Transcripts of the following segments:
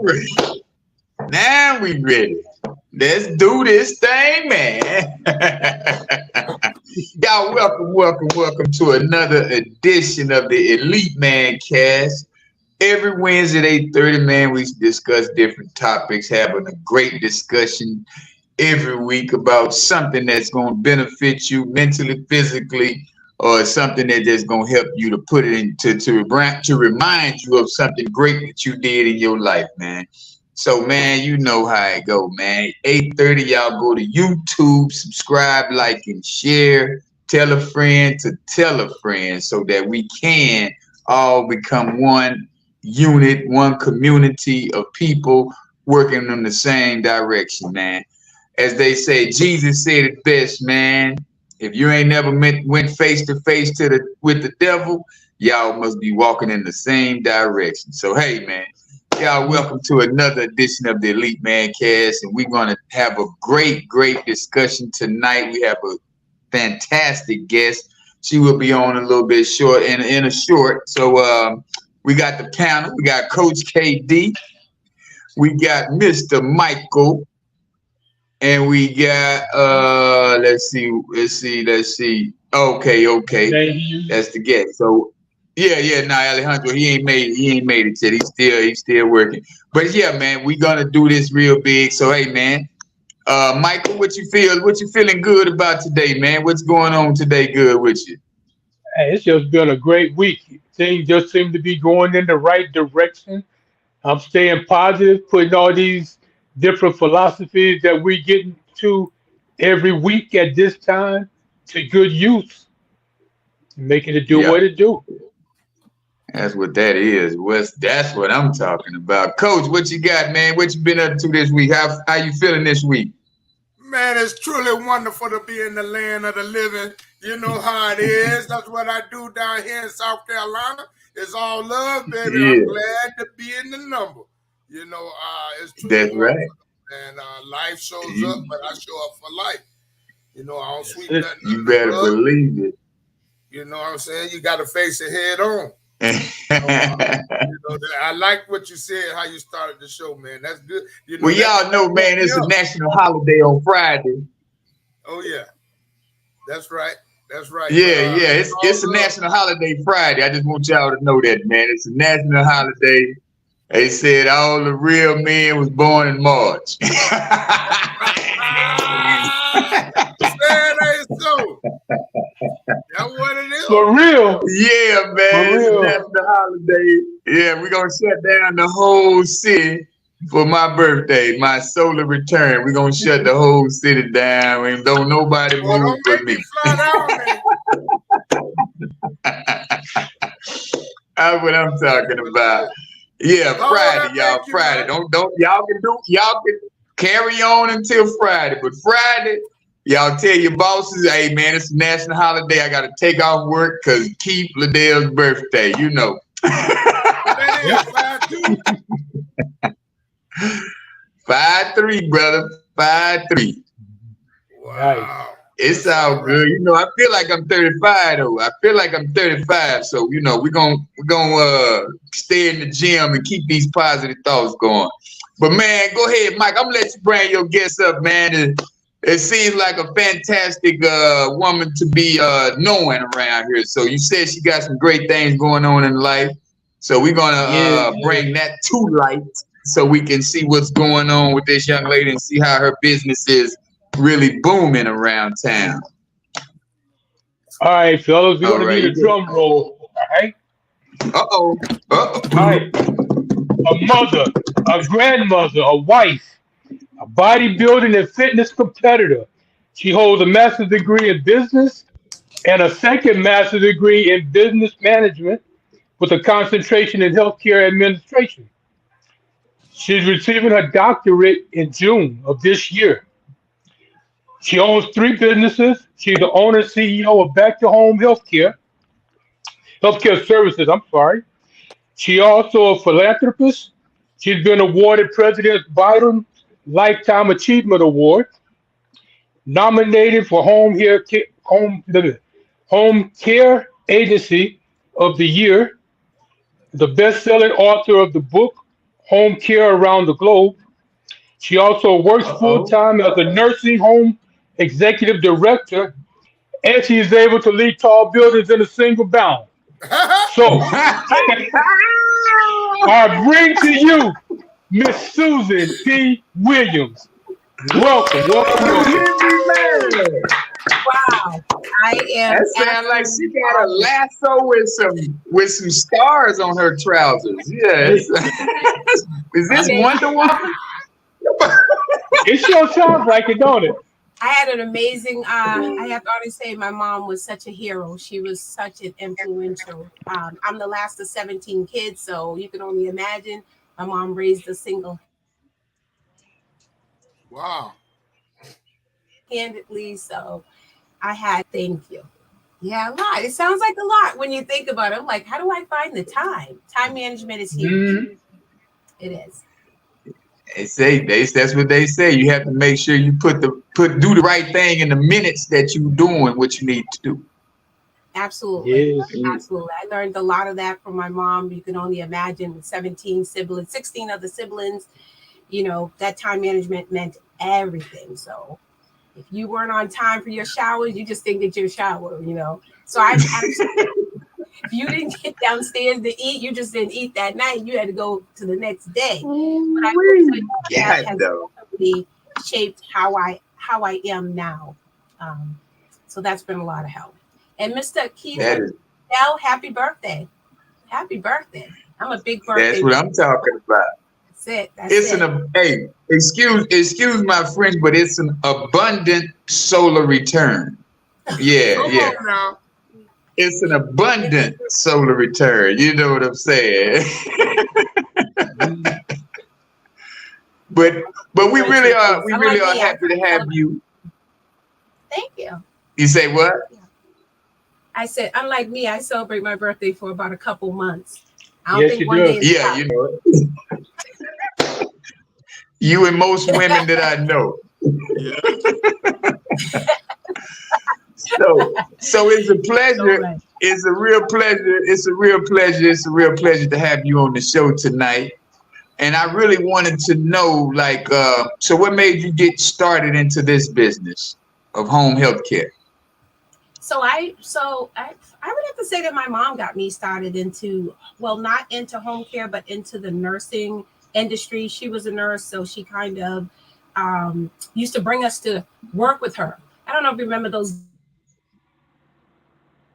ready. Now we ready. Let's do this thing, man. Y'all, welcome to another edition of the Elite Mancast. Every Wednesday at 8:30, man, we discuss different topics, having a great discussion every week about something that's going to benefit you mentally, physically, or something that's just going to help you to put it into to remind you of something great that you did in your life, man. So, man, you know how it go, man. 8:30, y'all go to YouTube, subscribe, like, and share. Tell a friend to tell a friend so that we can all become one unit, one community of people working in the same direction, man. As they say, Jesus said it best, man. If you ain't never went face to face with the devil, y'all must be walking in the same direction. So, hey, man. Y'all, welcome to another edition of the Elite Mancast, and we're going to have a great discussion tonight. We have a fantastic guest. She will be on a little bit short, in a short. So we got the panel. We got Coach KD. We got Mr. Michael. And we got, let's see. Okay. That's the guest. So, Alejandro, he ain't made it yet. He's still working. But yeah, man, we gonna do this real big. So hey, man, Michael, what you feeling good about today, man? What's going on today good with you? Hey, it's just been a great week. Things just seem to be going in the right direction. I'm staying positive, putting all these different philosophies that we get to every week at this time to good use, making it do Yeah. what it do. That's what that is. That's what I'm talking about. Coach, what you got, man? What you been up to this week? How you feeling this week? Man, it's truly wonderful to be in the land of the living. You know how it is. That's what I do down here in South Carolina. It's all love, baby. Yeah. I'm glad to be in the number. You know, it's truly That's wonderful. right. And life shows up, but I show up for life. You know, I don't sweep nothing. You better believe it. You know what I'm saying? You got to face it head on. I like what you said, how you started the show, man. That's good. You know, well, y'all know, man, it's a national holiday on Friday. Oh yeah, that's right. Yeah. It's a national holiday Friday. I just want y'all to know that, man. It's a national holiday. They said all the real men was born in March. That ain't so. That's what it is. For real. Yeah, man. It's a national holiday. Yeah, we're going to shut down the whole city for my birthday, my solar return. We're going to shut the whole city down and don't nobody move but me. That's what I'm talking about. Yeah, Friday, y'all. Friday. Don't y'all can carry on until Friday, but Friday, y'all tell your bosses, hey man, it's a national holiday. I gotta take off work because Keith Liddell's birthday, you know. 5'3", brother. 5'3". Wow. It's all good. You know, I feel like I'm 35 though. I feel like I'm 35. So, you know, we're gonna stay in the gym and keep these positive thoughts going. But man, go ahead, Mike. I'm gonna let you bring your guests up, man. It seems like a fantastic woman to be knowing around here. So you said she got some great things going on in life. So we're gonna bring that to light so we can see what's going on with this young lady and see how her business is really booming around town. All right, fellas, we're gonna need a drum roll. All right. Uh-oh. All right. A mother, a grandmother, a wife, a bodybuilding and fitness competitor. She holds a master's degree in business and a second master's degree in business management with a concentration in healthcare administration. She's receiving her doctorate in June of this year. She owns 3 businesses. She's the owner and CEO of Back to Home Healthcare Services. She also a philanthropist. She's been awarded President Biden Lifetime Achievement Award, nominated for Home Care Agency of the Year, the best-selling author of the book home care around the globe. She also works full Uh-oh. time as a nursing home executive director, and she is able to lead tall buildings in a single bound. So, I bring to you Miss Susan P. Williams. Welcome, welcome, welcome. Jimmy man. Wow. I am That sounds like she absolutely got a honored. lasso with some stars on her trousers. Yes. Is this Thank Wonder you. Woman? It sure sounds like it, don't it? I had an amazing, I have to always say my mom was such a hero. She was such an influential. I'm the last of 17 kids, so you can only imagine my mom raised us single Wow. handedly. So I had, thank you. Yeah, a lot. It sounds like a lot when you think about it. I'm like, how do I find the time? Time management is huge. Mhm. It is. That's what they say. You have to make sure you do the right thing in the minutes that you're doing what you need to do. Absolutely. Yes. Absolutely. I learned a lot of that from my mom. You can only imagine with 17 siblings, 16 of the siblings, that time management meant everything. So if you weren't on time for your showers, you just didn't get your shower. So I absolutely, if you didn't get downstairs to eat, you just didn't eat that night. You had to go to the next day. But I will tell you that God, has though. definitely shaped how I am now. Um, so that's been a lot of help. And Mr. That Keelan, is Bell, happy birthday. Happy birthday. I'm a big that's birthday. what I'm talking about. That's it. That's It's it. hey, excuse my French, but it's an abundant solar return. Yeah, Come yeah. on now. It's an abundant solar return. You know what I'm saying? Mhm. but we really are Unlike me, I happy to have celebrate. you. Thank you. You say what? I said, unlike me, I celebrate my birthday for about a couple months. I don't Yes, think you one day do. is Yeah, enough. you know it. You and most women that I know. Yeah. So it's a So pleasure. right. It's a real pleasure. It's a real pleasure. It's a real pleasure to have you on the show tonight. And I really wanted to know, like, so what made you get started into this business of home health care? So I would have to say that my mom got me started into, well, not into home care, but into the nursing industry. She was a nurse, so she kind of used to bring us to work with her. I don't know if you remember those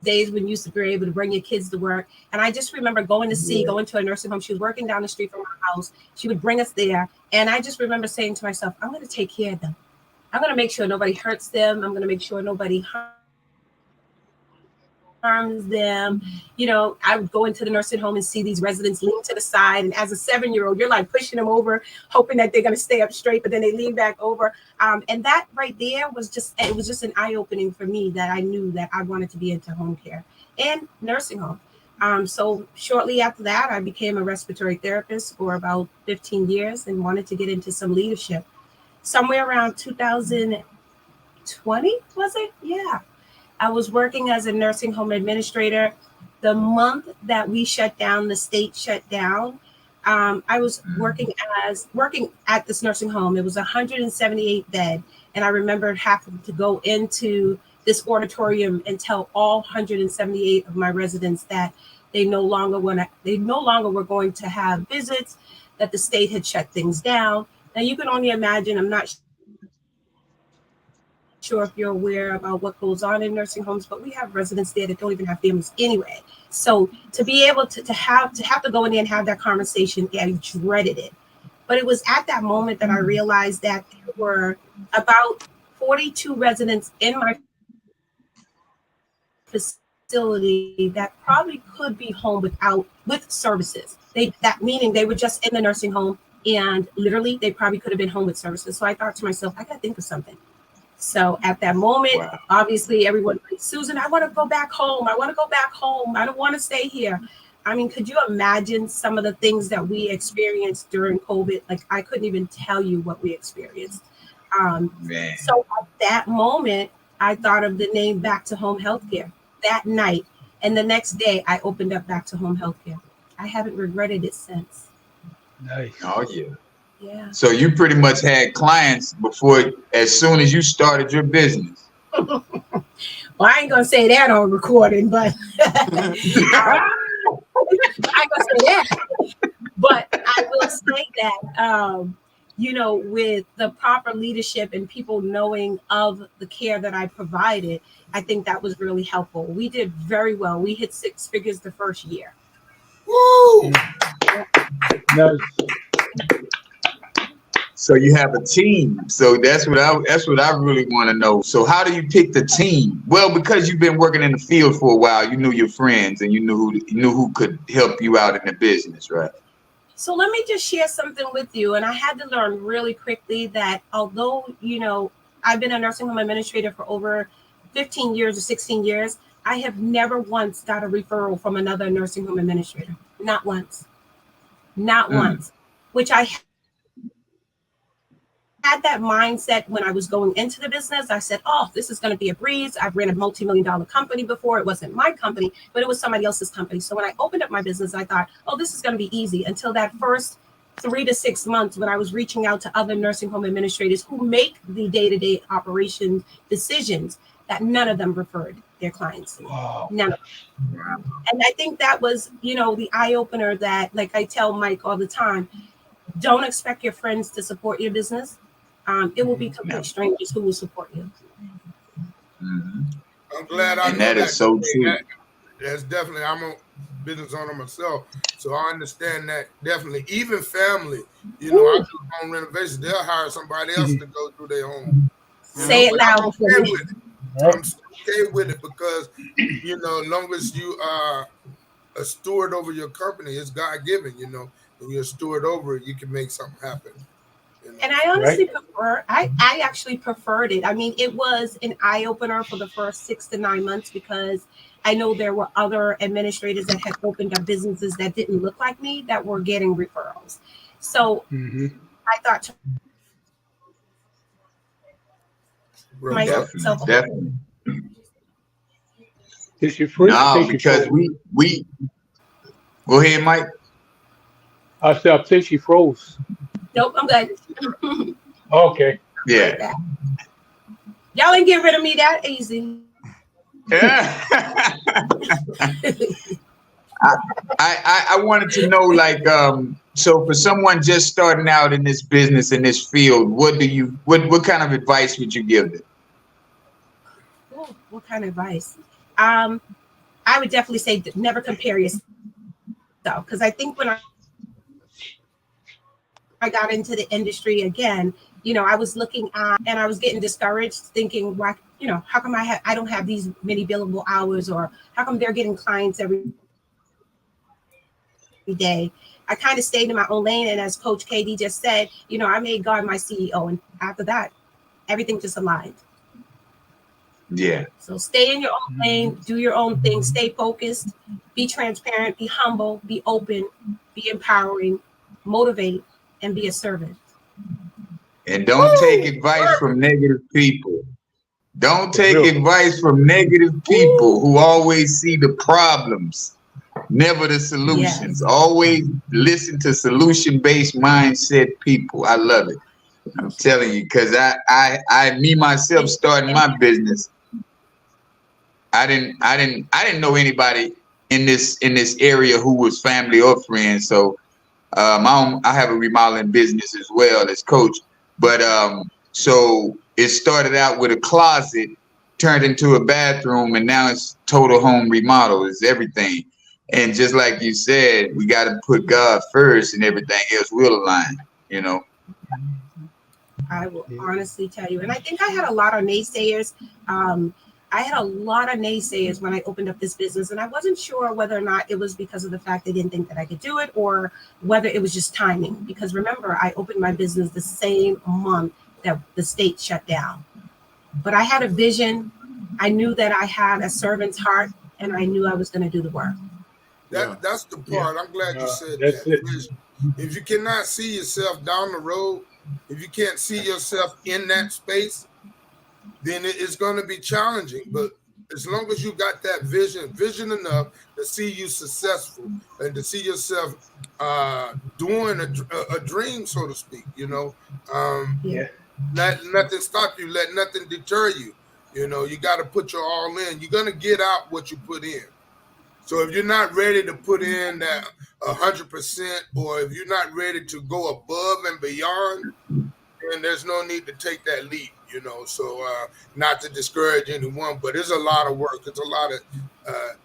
days when you used to be able to bring your kids to work. And I just remember going to a nursing home. She was working down the street from our house. She would bring us there. And I just remember saying to myself, I'm going to take care of them. I'm going to make sure nobody hurts them. I'm going to make sure nobody harms them. I would go into the nursing home and see these residents lean to the side. And as a 7-year-old, you're like pushing them over, hoping that they're going to stay up straight, but then they lean back over. And that right there it was just an eye opening for me that I knew that I wanted to be into home care and nursing home. So shortly after that, I became a respiratory therapist for about 15 years and wanted to get into some leadership. Somewhere around 2020, was it? Yeah. I was working as a nursing home administrator. The month that we shut down, the state shut down. I was working at this nursing home. It was 178 bed, and I remember having to go into this auditorium and tell all 178 of my residents that they no longer were going to have visits, that the state had shut things down. Now you can only imagine. I'm not sure if you're aware about what goes on in nursing homes, but we have residents there that don't even have families anyway. So to be able to have to go in there and have that conversation, yeah, I dreaded it. But it was at that moment that I realized that there were about 42 residents in my facility that probably could be home with services. That meaning they were just in the nursing home and literally they probably could have been home with services. So I thought to myself, I gotta think of something. So at that moment, Wow. obviously everyone, Susan, I want to go back home. I want to go back home. I don't want to stay here. I mean, could you imagine some of the things that we experienced during COVID? Like I couldn't even tell you what we experienced. Man. So at that moment, I thought of the name Back to Home Healthcare that night. And the next day I opened up Back to Home Healthcare. I haven't regretted it since. Nice. Oh yeah. Yeah. So you pretty much had clients before, as soon as you started your business. Well, I ain't gonna say that on recording, but I ain't gonna say that. But I will say that, with the proper leadership and people knowing of the care that I provided, I think that was really helpful. We did very well. We hit 6 figures the first year. Woo! Nice. So you have a team. So that's what I really want to know. So how do you pick the team? Well, because you've been working in the field for a while, you knew your friends and you knew who could help you out in the business, right? So let me just share something with you. And I had to learn really quickly that although, I've been a nursing home administrator for over 15 years or 16 years, I have never once got a referral from another nursing home administrator. Not once. Not once. Which I had that mindset when I was going into the business. I said, oh, this is going to be a breeze. I've ran a multi-million-dollar company before. It wasn't my company, but it was somebody else's company. So when I opened up my business, I thought, oh, this is going to be easy, until that first 3 to 6 months when I was reaching out to other nursing home administrators who make the day-to-day operation decisions, that none of them referred their clients to me. Wow. None of them. And I think that was, the eye-opener that, like I tell Mike all the time, don't expect your friends to support your business. It will be complete strangers who will support you. Mm-hmm. I'm glad I And know that is so true. That's definitely, I'm a business owner myself, so I understand that definitely. Even family, I do home renovations, they'll hire somebody else to go through their home. Say it loud. I'm okay with it. I'm okay with it because, as long as you are a steward over your company, it's God given. When you're a steward over it, you can make something happen. And I honestly I actually preferred it. I mean, it was an eye-opener for the first 6 to 9 months because I know there were other administrators that had opened up businesses that didn't look like me that were getting referrals. So I thought to myself, definitely. Is your free? No, because we go ahead, Mike. I think she froze. Nope, I'm good. Okay. Yeah. Y'all ain't get rid of me that easy. Yeah. I wanted to know, like, so for someone just starting out in this business, in this field, what kind of advice would you give them? Ooh, what kind of advice? I would definitely say never compare yourself, because I think when I got into the industry again, I was looking at and I was getting discouraged, thinking, why, how come I don't have these many billable hours, or how come they're getting clients every day? I kind of stayed in my own lane, and as Coach KD just said, I made God my CEO, and after that, everything just aligned. Yeah. So stay in your own lane, do your own thing, stay focused, be transparent, be humble, be open, be empowering, motivate, and be a servant. And don't take advice from negative people. Don't take advice from negative people who always see the problems, never the solutions. Yes. Always listen to solution-based mindset people. I love it. I'm telling you, because I myself starting my business, I didn't know anybody in this area who was family or friends. So I have a remodeling business as well as coach. But so it started out with a closet, turned into a bathroom, and now it's total home remodel. It's everything. And just like you said, we got to put God first, and everything else will align. I will honestly tell you, and I think I had a lot of naysayers. I had a lot of naysayers when I opened up this business, and I wasn't sure whether or not it was because of the fact they didn't think that I could do it, or whether it was just timing. Because remember, I opened my business the same month that the state shut down. But I had a vision. I knew that I had a servant's heart, and I knew I was going to do the work. That's the part. I'm glad you said that. If you cannot see yourself down the road, if you can't see yourself in that space, then it's going to be challenging. But as long as you got that vision enough to see you successful and to see yourself doing a dream, so to speak, let nothing stop you, let nothing deter you. You got to put your all in. You're gonna get out what you put in. So if you're not ready to put in that 100%, or if you're not ready to go above and beyond, then there's no need to take that leap. So not to discourage anyone, but it's a lot of work. It's a lot of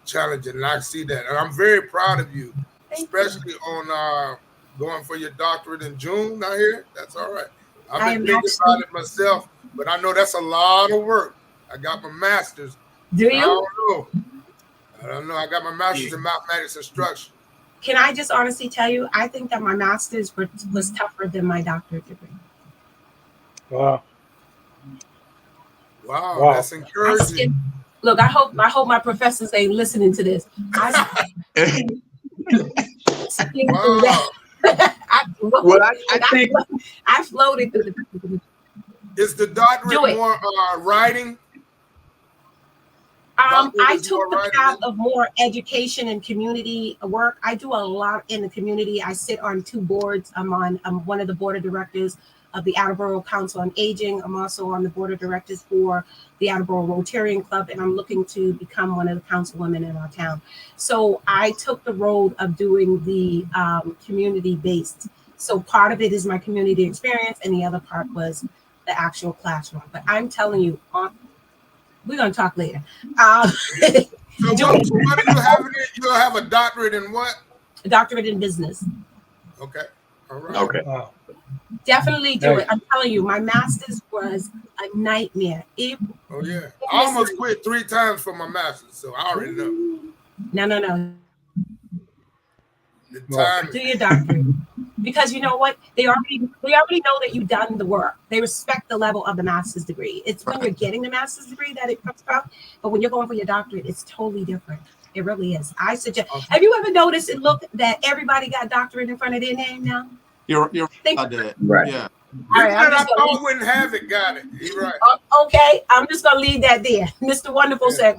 challenging, and I see that, and I'm very proud of you, especially on going for your doctorate in June. Out here, that's all right. I've been thinking about it myself, but I know that's a lot of work. I got my master's. Do you? I don't know. I got my master's in mathematics instruction. Can I just honestly tell you, I think that my master's was tougher than my doctorate degree. Wow. Wow, that's encouraging. Look, I hope my professors ain't listening to this. Wow. I think I floated through the. Is the doctorate more writing? I took the path of more education and community work. I do a lot in the community. I sit on 2 boards. I'm one of the board of directors of the Attleboro Council on Aging. I'm also on the board of directors for the Attleboro Rotarian Club, and I'm looking to become one of the councilwomen in our town. So I took the road of doing the community-based. So part of it is my community experience, and the other part was the actual classroom. But I'm telling you, we're going to talk later. So what do you have? You have a doctorate in what? A doctorate in business. Okay. All right. Okay. Wow. Definitely do it. I'm telling you, my master's was a nightmare. Oh, yeah. I almost quit 3 times for my master's, so I already know. No. The time. Do your doctorate. Because you know what? We already know that you've done the work. They respect the level of the master's degree. It's when you're getting the master's degree that it comes from. But when you're going for your doctorate, it's totally different. It really is. I suggest. Okay. Have you ever noticed and looked that everybody got doctorate in front of their name now? You're about that. Right. Yeah. All right, I thought wouldn't have it. Got it. You're right. Okay, I'm just gonna leave that there. Mr. Wonderful said,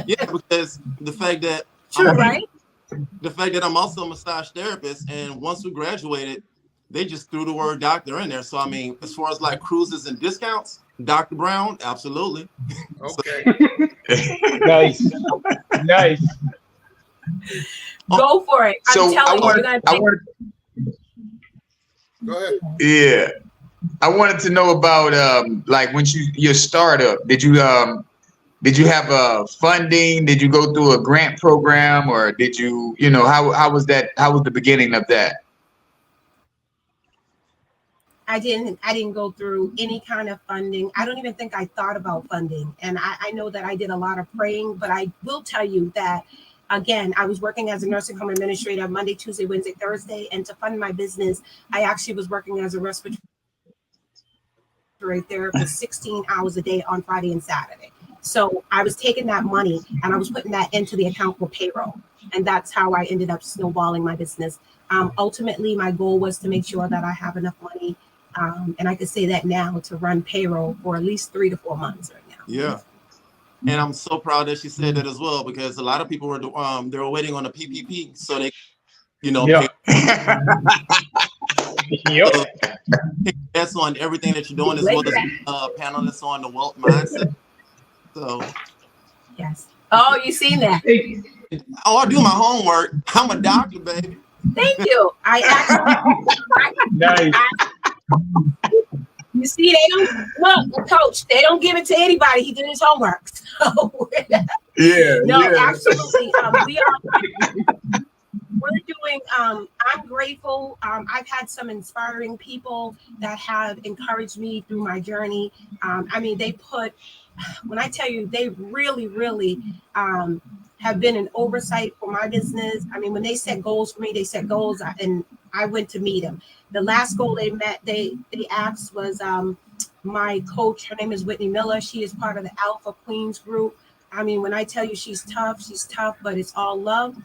Yeah, because the fact that the fact that I'm also a massage therapist, and once we graduated, they just threw the word doctor in there. So I mean, as far as like cruises and discounts, Dr. Brown, absolutely. Okay. Nice. Go for it. I'm telling you, you're gonna take. Go ahead. Yeah, I wanted to know about like when your startup. Did you have funding? Did you go through a grant program, or did you how was that? How was the beginning of that? I didn't go through any kind of funding. I don't even think I thought about funding. And I know that I did a lot of praying, but I will tell you that, again, I was working as a nursing home administrator Monday, Tuesday, Wednesday, Thursday. And to fund my business, I actually was working as a respiratory therapist 16 hours a day on Friday and Saturday. So I was taking that money and I was putting that into the account for payroll. And that's how I ended up snowballing my business. Ultimately, my goal was to make sure that I have enough money. And I could say that now to run payroll for at least 3 to 4 months right now. Yeah. And I'm so proud that she said that as well, because a lot of people were they were waiting on the PPP so they, Yep. That's on everything that you're doing, as well as panelists on the wealth mindset. So yes. Oh, you seen that? I do my homework. I'm a doctor, baby. Thank you. Nice. You see, they don't look, coach. They don't give it to anybody. He did his homework. So, absolutely. We're doing. I'm grateful. I've had some inspiring people that have encouraged me through my journey. When I tell you, they really, really have been an oversight for my business. I mean, when they set goals for me, they set goals, and I went to meet them. The last goal they asked was my coach. Her name is Whitney Miller. She is part of the Alpha Queens group. I mean, when I tell you she's tough, but it's all love.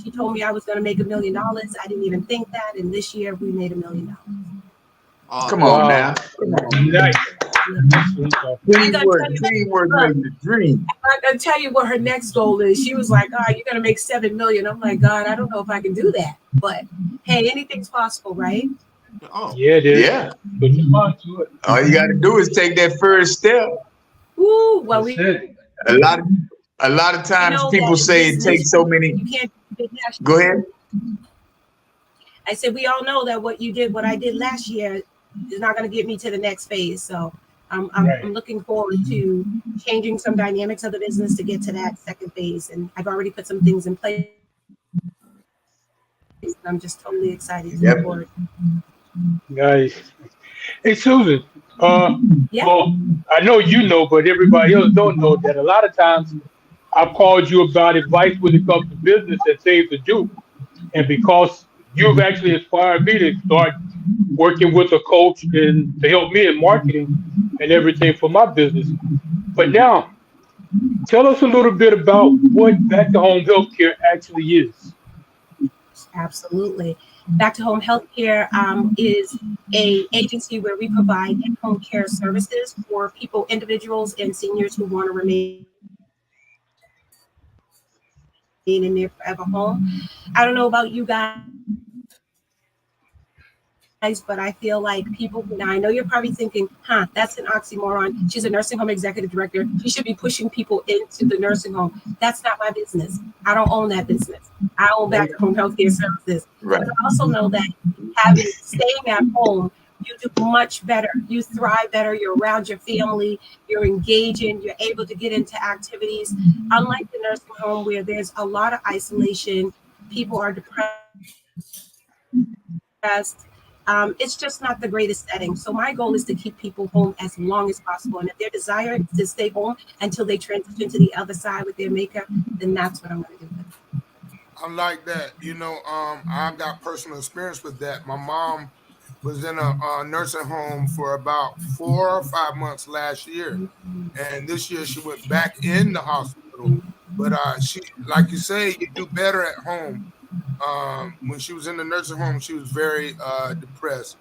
She told me I was going to make $1 million. I didn't even think that. And this year we made $1 million. Come on now. Nice. Teamwork makes the dream. I'm gonna tell you what her next goal is. She was like, "Oh, you're gonna make $7 million." I'm like, God, I don't know if I can do that, but hey, anything's possible, right? Oh, Yeah, it is. Yeah. Put your mind to it. All you got to do is take that first step. Ooh, well, That's it. A lot of times people say it takes so many. You can't do it last Go year. ahead. I said we all know that what I did last year is not going to get me to the next phase. So I'm looking forward to changing some dynamics of the business to get to that second phase, and I've already put some things in place. I'm just totally excited to Yep. move forward. Nice. Hey, Susan. Yeah. Well, I know you know, but everybody else don't know that a lot of times I've called you about advice when it comes to business and things to do. And because you've actually inspired me to start working with a coach and to help me in marketing and everything for my business. But now, tell us a little bit about what Back to Home Healthcare actually is. Absolutely. Back to Home Healthcare is a agency where we provide home care services for people, individuals, and seniors who want to remain in their forever home. I don't know about you guys, but I feel like people now, I know you're probably thinking, that's an oxymoron. She's a nursing home executive director. She should be pushing people into the nursing home. That's not my business. I don't own that business. I own Back to Home Healthcare Services. Right. But I also know that staying at home, you do much better. You thrive better. You're around your family. You're engaging. You're able to get into activities. Unlike the nursing home where there's a lot of isolation, people are depressed. It's just not the greatest setting. So my goal is to keep people home as long as possible. And if their desire is to stay home until they transition to the other side with their maker, then that's what I'm going to do. I like that. I've got personal experience with that. My mom was in a nursing home for about 4 or 5 months last year, and this year she went back in the hospital. But she, like you say, you do better at home. When she was in the nursing home, she was very depressed,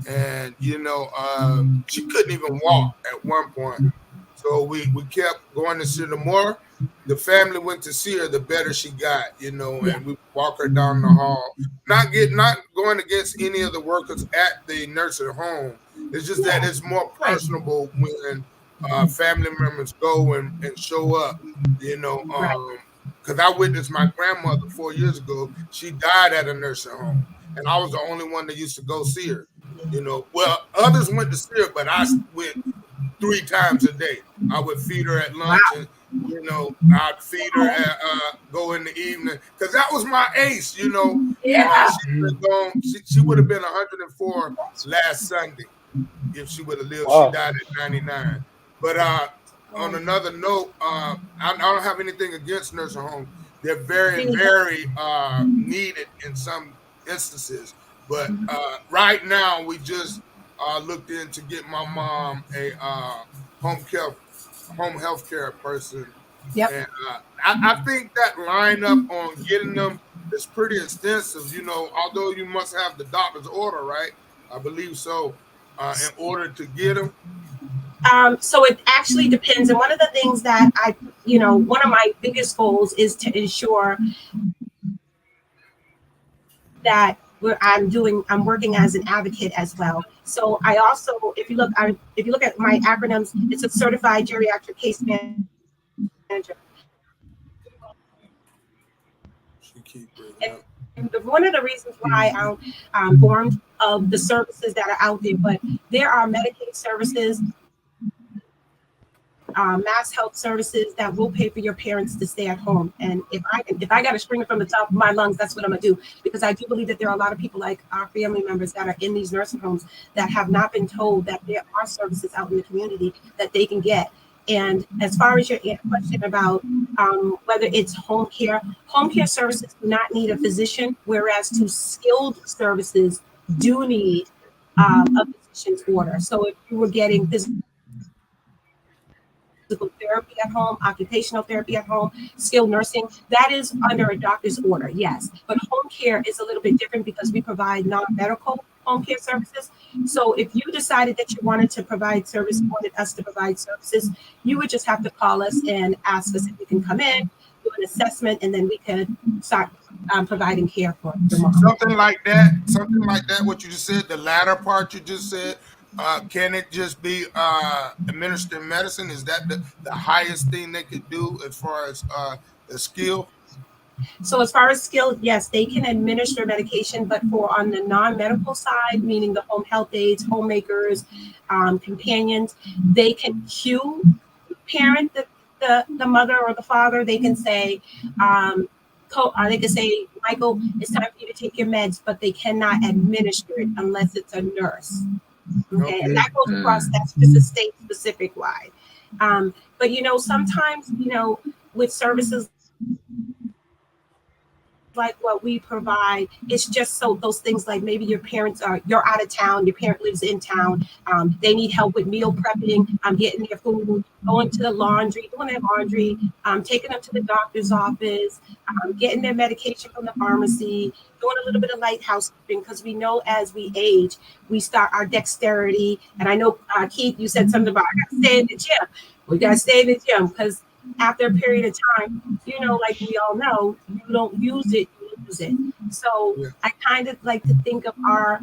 and she couldn't even walk at one point. So we kept going to see her. The more the family went to see her, the better she got, and we walk her down the hall. Not going against any of the workers at the nursing home. It's just that it's more personable when family members go and show up, because I witnessed my grandmother 4 years ago. She died at a nursing home, and I was the only one that used to go see her. Well, others went to see her, but I went 3 times a day. I would feed her at lunch, and I'd feed her at go in the evening, because that was my ace. Yeah. She would have been 104 last Sunday if she would have lived. Wow. She died at 99. But on another note, I don't have anything against nursing homes. They're very, very needed in some instances. But right now, we just looked in to get my mom a home health care person. Yep. And I think that lineup on getting them is pretty extensive. Although you must have the doctor's order, right? I believe so. In order to get them. So it actually depends. And one of the things that one of my biggest goals is to ensure that I'm working as an advocate as well. So I also, if you look at my acronyms, it's a certified geriatric case manager. And one of the reasons why I'm informed of the services that are out there, but there are Medicaid services, mass health services that will pay for your parents to stay at home. And if I got to scream it from the top of my lungs, that's what I'm gonna do, because I do believe that there are a lot of people like our family members that are in these nursing homes that have not been told that there are services out in the community that they can get. And as far as your question about whether it's home care services do not need a physician, whereas to skilled services do need a physician's order. So if you were getting physical therapy at home, occupational therapy at home, skilled nursing, that is under a doctor's order, yes. But home care is a little bit different because we provide non-medical home care services. So if you decided that you wanted to provide service, wanted us to provide services, you would just have to call us and ask us if we can come in, do an assessment, and then we could start providing care for your mom. Something like that. What you just said, the latter part you just said. Can it just be administered medicine? Is that the highest thing they could do as far as the skill? So as far as skill, yes, they can administer medication, but for on the non-medical side, meaning the home health aides, homemakers, companions, they can cue parent the mother or the father. They can say, they can say, Michael, it's time for you to take your meds, but they cannot administer it unless it's a nurse. Okay, and that goes across. That's just a state specific wide. But sometimes with services like what we provide, it's just so those things like maybe you're out of town, your parent lives in town, they need help with meal prepping, getting their food, going to the laundry, doing their laundry, taking them to the doctor's office, getting their medication from the pharmacy, doing a little bit of light housekeeping, because we know as we age, we start our dexterity. And I know, Keith, you said something about I gotta stay in the gym. We gotta stay in the gym because after a period of time, like we all know, you don't use it, you lose it. So I kind of like to think of our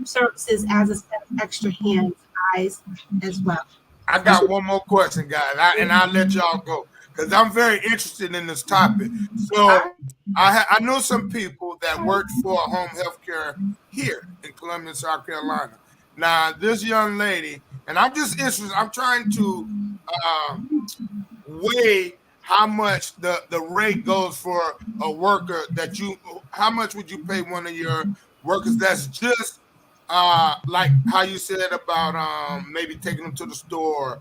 services as a set of extra hands, eyes as well. I got one more question, guys, and I'll let y'all go because I'm very interested in this topic. So I know some people that worked for home health care here in Columbia, South Carolina. Now, this young lady, and I'm just interested, I'm trying to weigh how much the rate goes for a worker how much would you pay one of your workers that's just like how you said about maybe taking them to the store,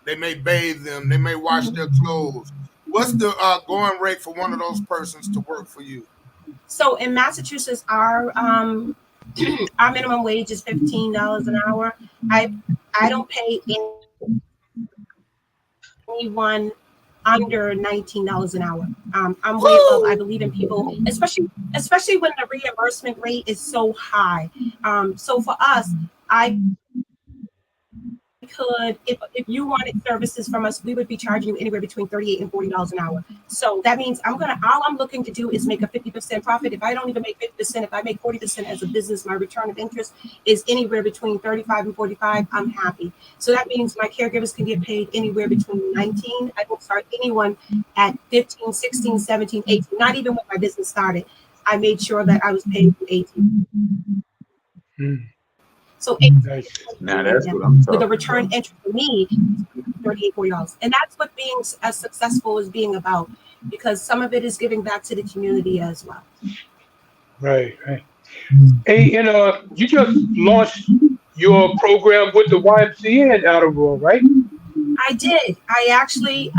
they may bathe them, they may wash their clothes. What's the going rate for one of those persons to work for you? So in Massachusetts, our minimum wage is $15 an hour. I don't pay anyone under $19 an hour. I'm way above. I believe in people, especially when the reimbursement rate is so high. So for us, I could, if you wanted services from us, we would be charging you anywhere between $38 and $40 an hour. So that means all I'm looking to do is make a 50% profit. If I don't even make 50%, if I make 40% as a business, my return of interest is anywhere between 35 and 45. I'm happy. So that means my caregivers can get paid anywhere between 19. I don't start anyone at 15, 16, 17, 18. Not even when my business started. I made sure that I was paid from 18. So now that's what I'm talking with a return about. interest for me, $38, $40. And that's what being as successful is being about, because some of it is giving back to the community as well. Right. Hey, you just launched your program with the YMCA in Attleboro, right? I did. I actually,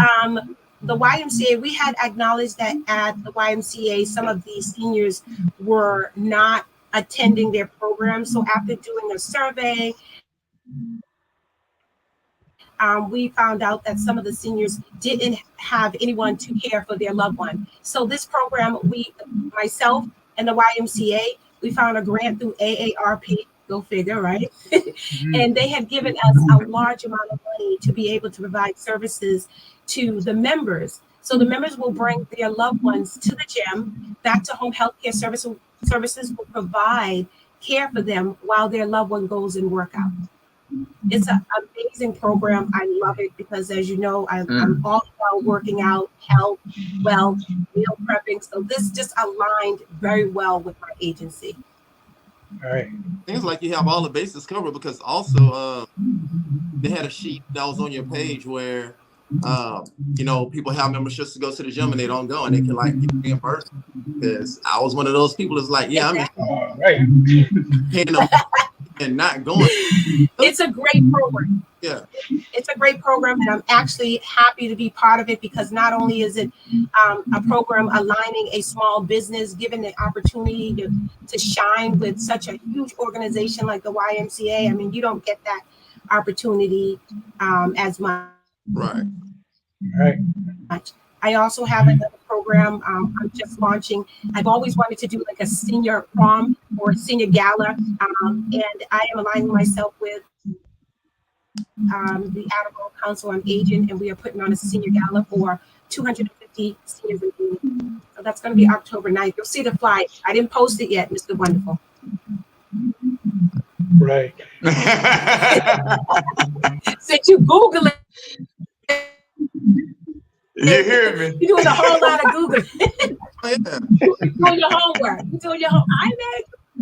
the YMCA, we had acknowledged that at the YMCA, some of these seniors were not attending their program. So after doing a survey, we found out that some of the seniors didn't have anyone to care for their loved one. So this program, myself and the YMCA, we found a grant through AARP, go figure, right? And they had given us a large amount of money to be able to provide services to the members. So the members will bring their loved ones to the gym, back to home health care services will provide care for them while their loved one goes and work out. It's an amazing program. I love it because, as you know, I'm all about working out, health, wealth, meal prepping. So this just aligned very well with my agency. All right. Seems like you have all the bases covered, because also they had a sheet that was on your page where people have memberships to go to the gym and they don't go and they can get reimbursed. Because I was one of those people that's like, yeah, I'm just paying them and not going. It's a great program. Yeah, it's a great program, and I'm actually happy to be part of it, because not only is it a program aligning a small business, giving the opportunity to shine with such a huge organization like the YMCA. I mean, you don't get that opportunity as much. Right. I also have another program. I'm just launching. I've always wanted to do like a senior prom or a senior gala, and I am aligning myself with the Attleboro Council on Aging, and we are putting on a senior gala for 250 seniors and seniors. So that's going to be October 9th. You'll see the flyer. I didn't post it yet, Mr. Wonderful. Right. Since you Google it, You hear me? you're doing a whole lot of Googling. Yeah. You're doing your homework. You're doing your home.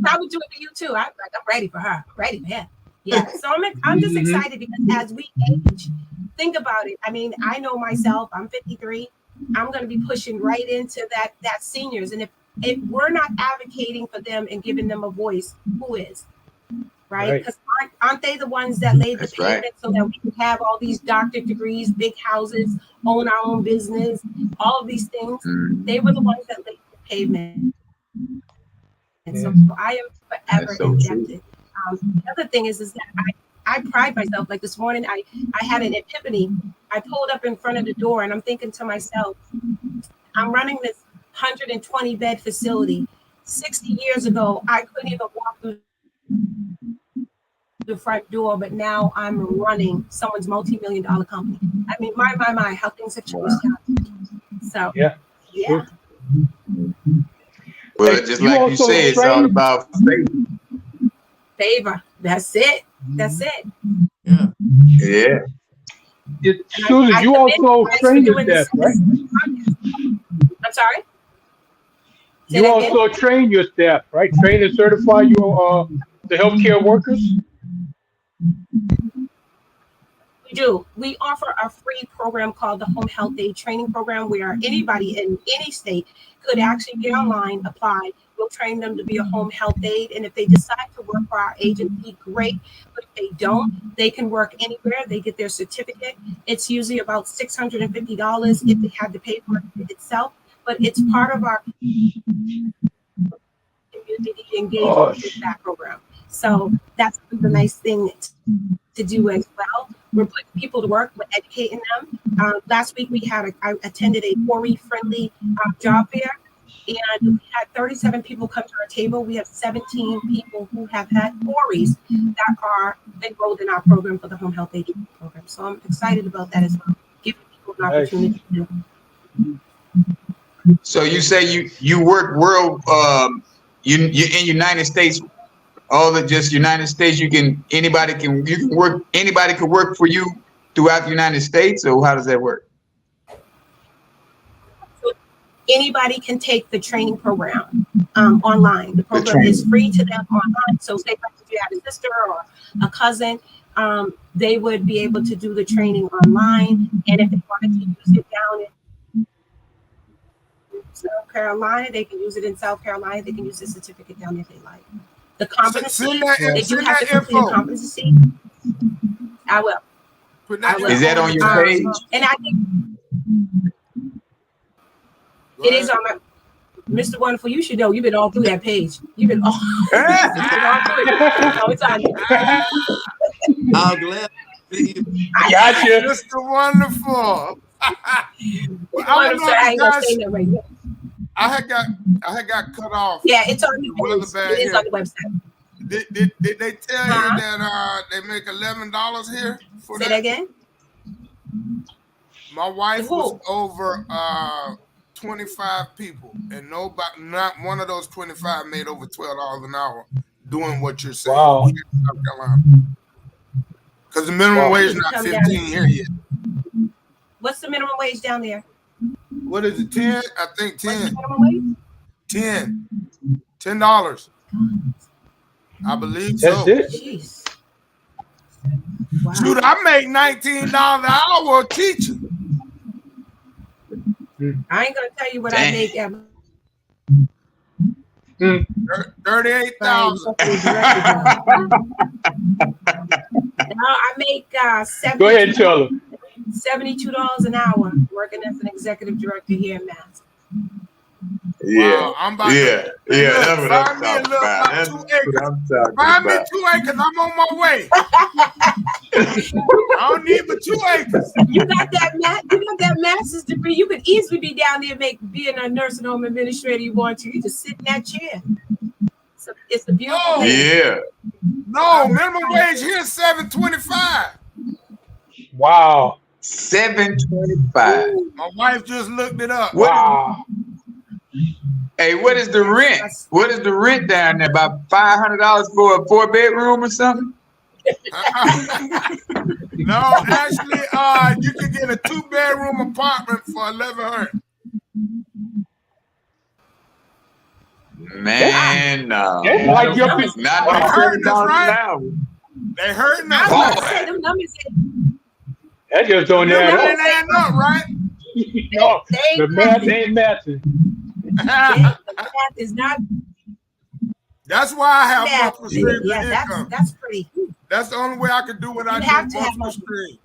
I would do it for you too. I'm ready for her. Ready for him. Yeah. So I'm just excited because as we age, think about it. I mean, I know myself. I'm 53. I'm going to be pushing right into that seniors, and if we're not advocating for them and giving them a voice, who is? Right? Because aren't they the ones that laid the pavement so that we can have all these doctorate degrees, big houses, own our own business, all of these things? They were the ones that laid the pavement. And so I am forever indebted. The other thing is that I pride myself. Like this morning, I had an epiphany. I pulled up in front of the door and I'm thinking to myself, I'm running this 120 bed facility. 60 years ago, I couldn't even walk through the front door, but now I'm running someone's multi-million-dollar company. I mean, my, how things have changed. So yeah. Well, just like you said, it's all about favor. That's it. Yeah. Susan, you also train your staff, right? I'm sorry? You also train your staff, right? Train and certify your the healthcare workers? We do. We offer a free program called the Home Health Aid Training Program, where anybody in any state could actually get online, apply. We'll train them to be a home health aide. And if they decide to work for our agency, great. But if they don't, they can work anywhere. They get their certificate. It's usually about $650 if they had to pay for it itself. But it's part of our community engagement with that program. So that's the nice thing to do as well. We're putting people to work. We're educating them. Last week I attended a Corey-friendly job fair, and we had 37 people come to our table. We have 17 people who have had Corys that are enrolled in our program for the home health agency program. So I'm excited about that as well, giving people an opportunity to do. So you say you work world you in United States, all the just United States, anybody can work for you throughout the United States, or how does that work? Anybody can take the training program online. The program is free to them online. So say if you have a sister or a cousin, they would be able to do the training online. And if they wanted to use it down in South Carolina, they can use it in South Carolina. They can use the certificate down if they like. The competency, they do have to complete a competency. I will. Is that on your page? And I think it is on my Mr. Wonderful. You should know. You've been all through that page. You've been all through it. Oh, it's on you. I'm glad. I got you. Mr. Wonderful. I had got cut off. Yeah, it's on the website. It is on the website. Did they tell you that they make $11 here? Say that again. My wife was over 25 people, and not one of those 25 made over $12 an hour doing what you're saying. Wow. Because the minimum wage is not 15 here yet. What's the minimum wage down there? What is it? 10? I think 10. What's the minimum wage? $10. I believe so. Jeez. Wow. Shoot, I make $19 an hour teaching. I ain't gonna tell you what I make at 38,000. Now I make Go ahead and tell them. $72 an hour working as an executive director here in Mass. Yeah. Wow, I'm about Yeah. to Yeah. look, That's what I'm find me a talking little about. about That's 2 what acres. I'm talking Find me about. 2 acres. I'm on my way. I don't need but 2 acres. You got that master's degree. You could easily be down there being a nursing home administrator you want to. You just sit in that chair. It's a beautiful No, thing. Yeah. no, minimum wage here is $7.25. Wow. $7.25. My wife just looked it up. Wow. Hey, what is the rent? What is the rent down there? About $500 for a 4-bedroom or something? No, actually, you can get a 2-bedroom apartment for $1,100. Man, no. That's like your Not They no hurting us, $7 an right? hour. They hurting I us. was about to say them numbers. That just don't You add ain't up. adding up, right? No, They the ain't math matching. ain't matching. The math is not That's why I have math. multiple streams Yeah, of income. that's pretty. That's the only way I can do what I You do. have to have Multiple multiple. streams.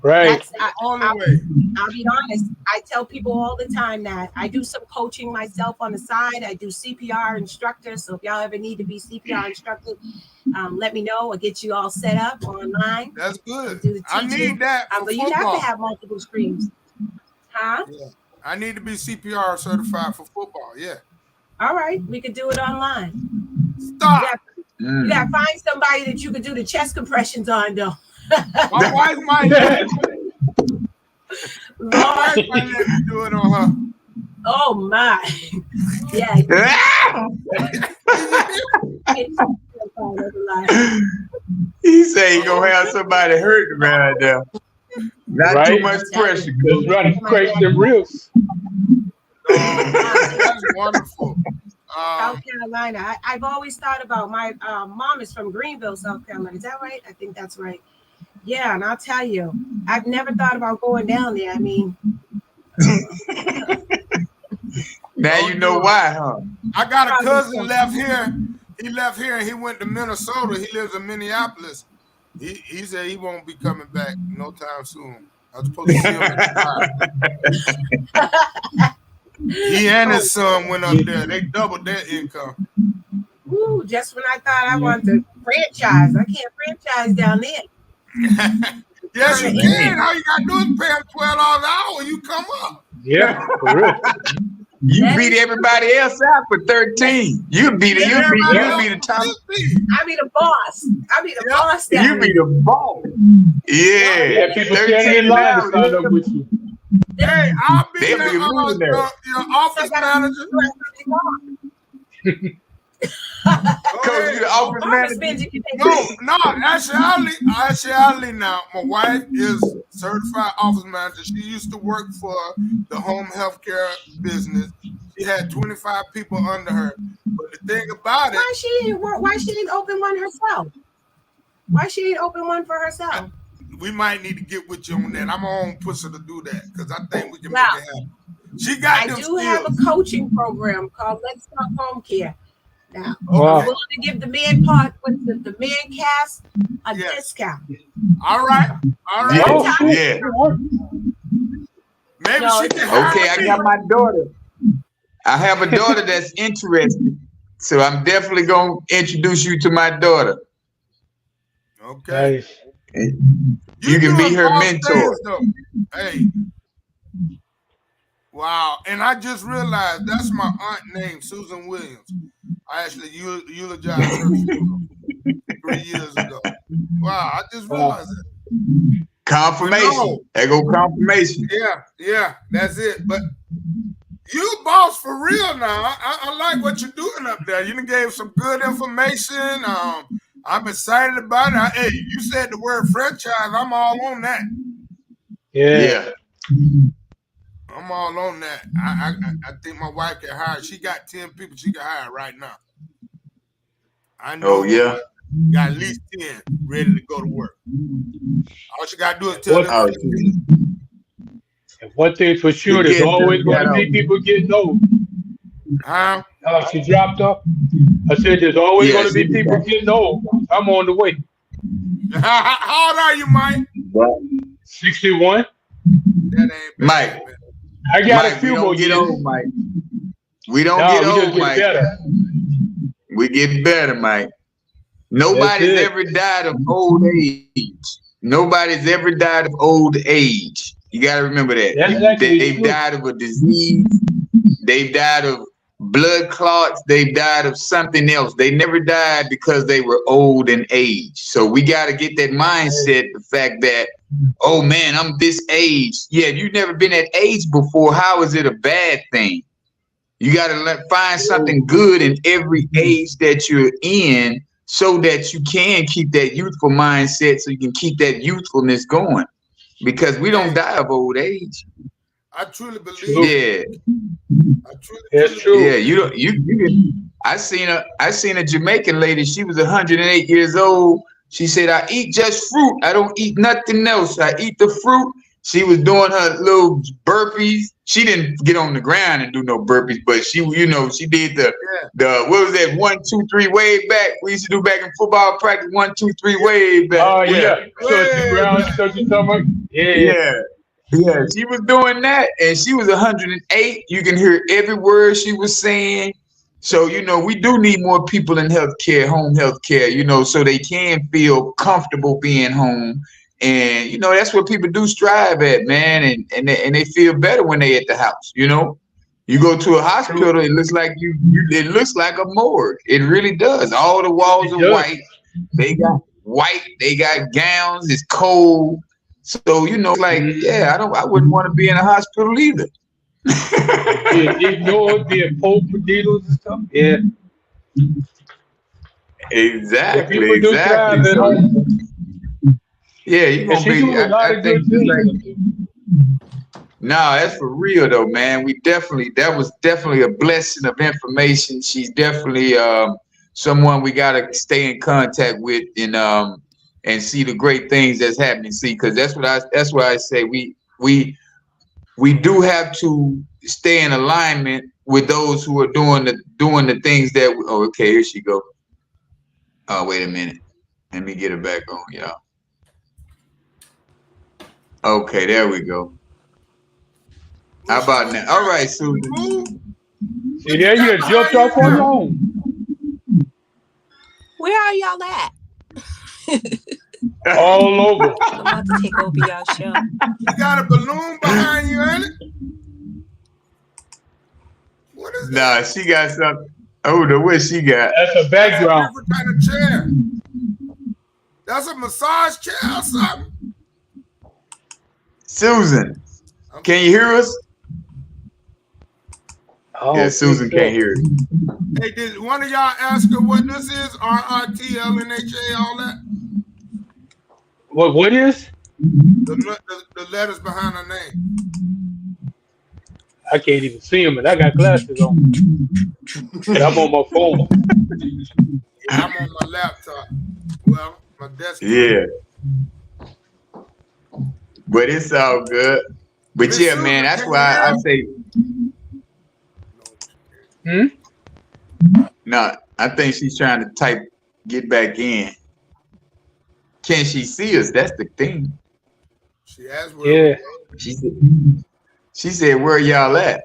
Right. Only way. I'll be honest. I tell people all the time that I do some coaching myself on the side. I do CPR instructor. So if y'all ever need to be CPR instructor, let me know. I'll get you all set up online. That's good. Do the I teaching. need that for But you football. have to have multiple streams. Huh? Yeah. I need to be CPR certified for football. Yeah. All right. We could do it online. Stop. You gotta find somebody that you could do the chest compressions on, though. My wife might Lord. let me do it on her. Oh my. Yeah. He say he gonna have somebody hurting right there. Not Right. too much pressure. Just running crazy them ribs. That's wonderful. South Carolina. I've always thought about my mom is from Greenville, South Carolina. Is that right? I think that's right. Yeah, and I'll tell you, I've never thought about going down there. I mean, Now you know why, huh? I got a cousin left here. He left here and he went to Minnesota. He lives in Minneapolis. He said he won't be coming back no time soon. I was supposed to see him at the He and his son went up there. They doubled their income. ooh, just when I thought I wanted to franchise, I can't franchise down there. Yes, you can. All you gotta do is pay them $12 an hour. You come up. Yeah, for real. You beat everybody else out for 13. You beat the top. I be the boss. I be the boss down You be the boss. Yeah. Yeah, people standing in line to sign up with you. Hey, I'll be They'll be a millionaire. your office manager. Coach, you the office manager? No, actually now, my wife is certified office manager. She used to work for the home health care business. She had 25 people under her. But the thing about it, Why she didn't open one herself? Why she didn't open one for herself? we might need to get with you on that. I'm on pussy to do that because I think we can make it happen. She got them skills. have a coaching program called Let's Talk Home Care. Now, Wow. I'm willing to give the Mancast a discount. All right. Yeah. Maybe No, she can Okay, I got my daughter. I have a daughter that's interested. So I'm definitely going to introduce you to my daughter. Okay. Nice. You can be her mentor. Hey. Wow. And I just realized that's my aunt named Susan Williams. I actually eulogized her 3 years ago. Wow. I just realized that. Confirmation. No. There go confirmation. Yeah, that's it. But you boss for real now. I like what you're doing up there. You done gave some good information. I'm excited about it. Hey, you said the word franchise. I'm all on that. Yeah. I'm all on that. I think my wife can hire. She got 10 people she can hire right now. I know. Oh, yeah. Got at least 10 ready to go to work. All she got to do is tell them. And one thing for sure, there's always going to be people getting old. Huh? She dropped off. I said, there's always going to be people getting old. I'm on the way. How old are you, Mike? 61. That ain't bad. Mike. I got a Mike, we few more don't get years. old, Mike. We don't No, get we old, just get Mike. better. We get better, Mike. That's Nobody's it. ever died of old age. Nobody's ever died of old age. You got to remember that. That's actually They've true. died of a disease. They've died of blood clots. They've died of something else. They never died because they were old in age. So we got to get that mindset, the fact that, oh man, I'm this age. Yeah, if you've never been that age before, how is it a bad thing? You got to find something good in every age that you're in so that you can keep that youthful mindset, so you can keep that youthfulness going, because we don't die of old age. I truly believe. True. Yeah, I truly That's believe. true. yeah. You I seen a Jamaican lady. She was 108 years old. She said, "I eat just fruit. I don't eat nothing else. I eat the fruit." She was doing her little burpees. She didn't get on the ground and do no burpees, but she, she did the what was that 1, 2, 3 wave back? We used to do back in football practice. 1, 2, 3 wave back. Oh yeah. Touch the ground, touch your stomach. Yeah. Yeah, she was doing that, and she was 108. You can hear every word she was saying. So, we do need more people in healthcare, home healthcare, so they can feel comfortable being home. And, that's what people do strive at, man. And they feel better when they at the house, You go to a hospital, it looks like it looks like a morgue. It really does. All the walls are white. They got gowns. It's cold. So, like, yeah, I wouldn't want to be in a hospital either. Being ignored, being poked with needles and stuff. Yeah. Exactly. People do thrive at home. Yeah, you're And gonna she be. doing a lot of good things. No, that's for real though, man. That was definitely a blessing of information. She's definitely someone we gotta stay in contact with and see the great things that's happening. See, because that's why I say we do have to stay in alignment with those who are doing the things that. Oh, okay, here she go. Oh, wait a minute. Let me get her back on, y'all. Okay, there we go. How about now? All right, Susan. See, there you jumped off on your own. Where are y'all at? All over. I'm about to take over y'all show. You got a balloon behind you, ain't it? What is that? Nah, she got something. Oh, what she got? That's a background. What kind of chair? That's a massage chair or something? Susan, can you hear us? Yeah, Susan can't hear us. Hey, did one of y'all ask her what this is? RRT, LNHA, all that? What is? The letters behind her name. I can't even see them, and I got glasses on. And I'm on my phone. Yeah, I'm on my laptop. Well, my desktop. Yeah. But it's all good. But yeah, man, that's why I say. No, I think she's trying to get back in. Can she see us? That's the thing. She asked where. Yeah. She said, "Where y'all at?"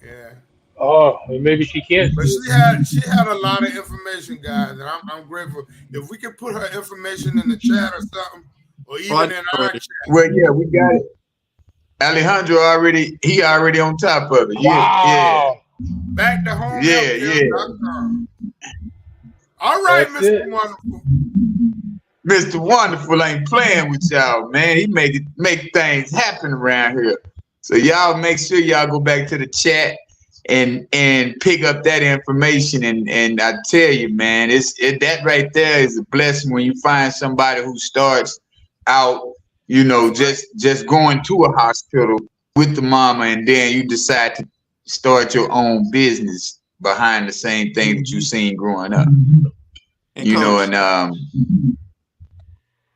Yeah. Oh, maybe she can't. But she had a lot of information, guys, and I'm grateful. If we can put her information in the chat or something, or even in our chat. Well, yeah, we got it. Alejandro already on top of it. Wow. Yeah. Back to home. Yeah. All right, Mr. Wonderful. Mr. Wonderful ain't playing with y'all, man. He make things happen around here. So y'all make sure y'all go back to the chat and pick up that information. And I tell you, man, that right there is a blessing when you find somebody who starts out, just going to a hospital with the mama, and then you decide to start your own business behind the same thing that you seen growing up. And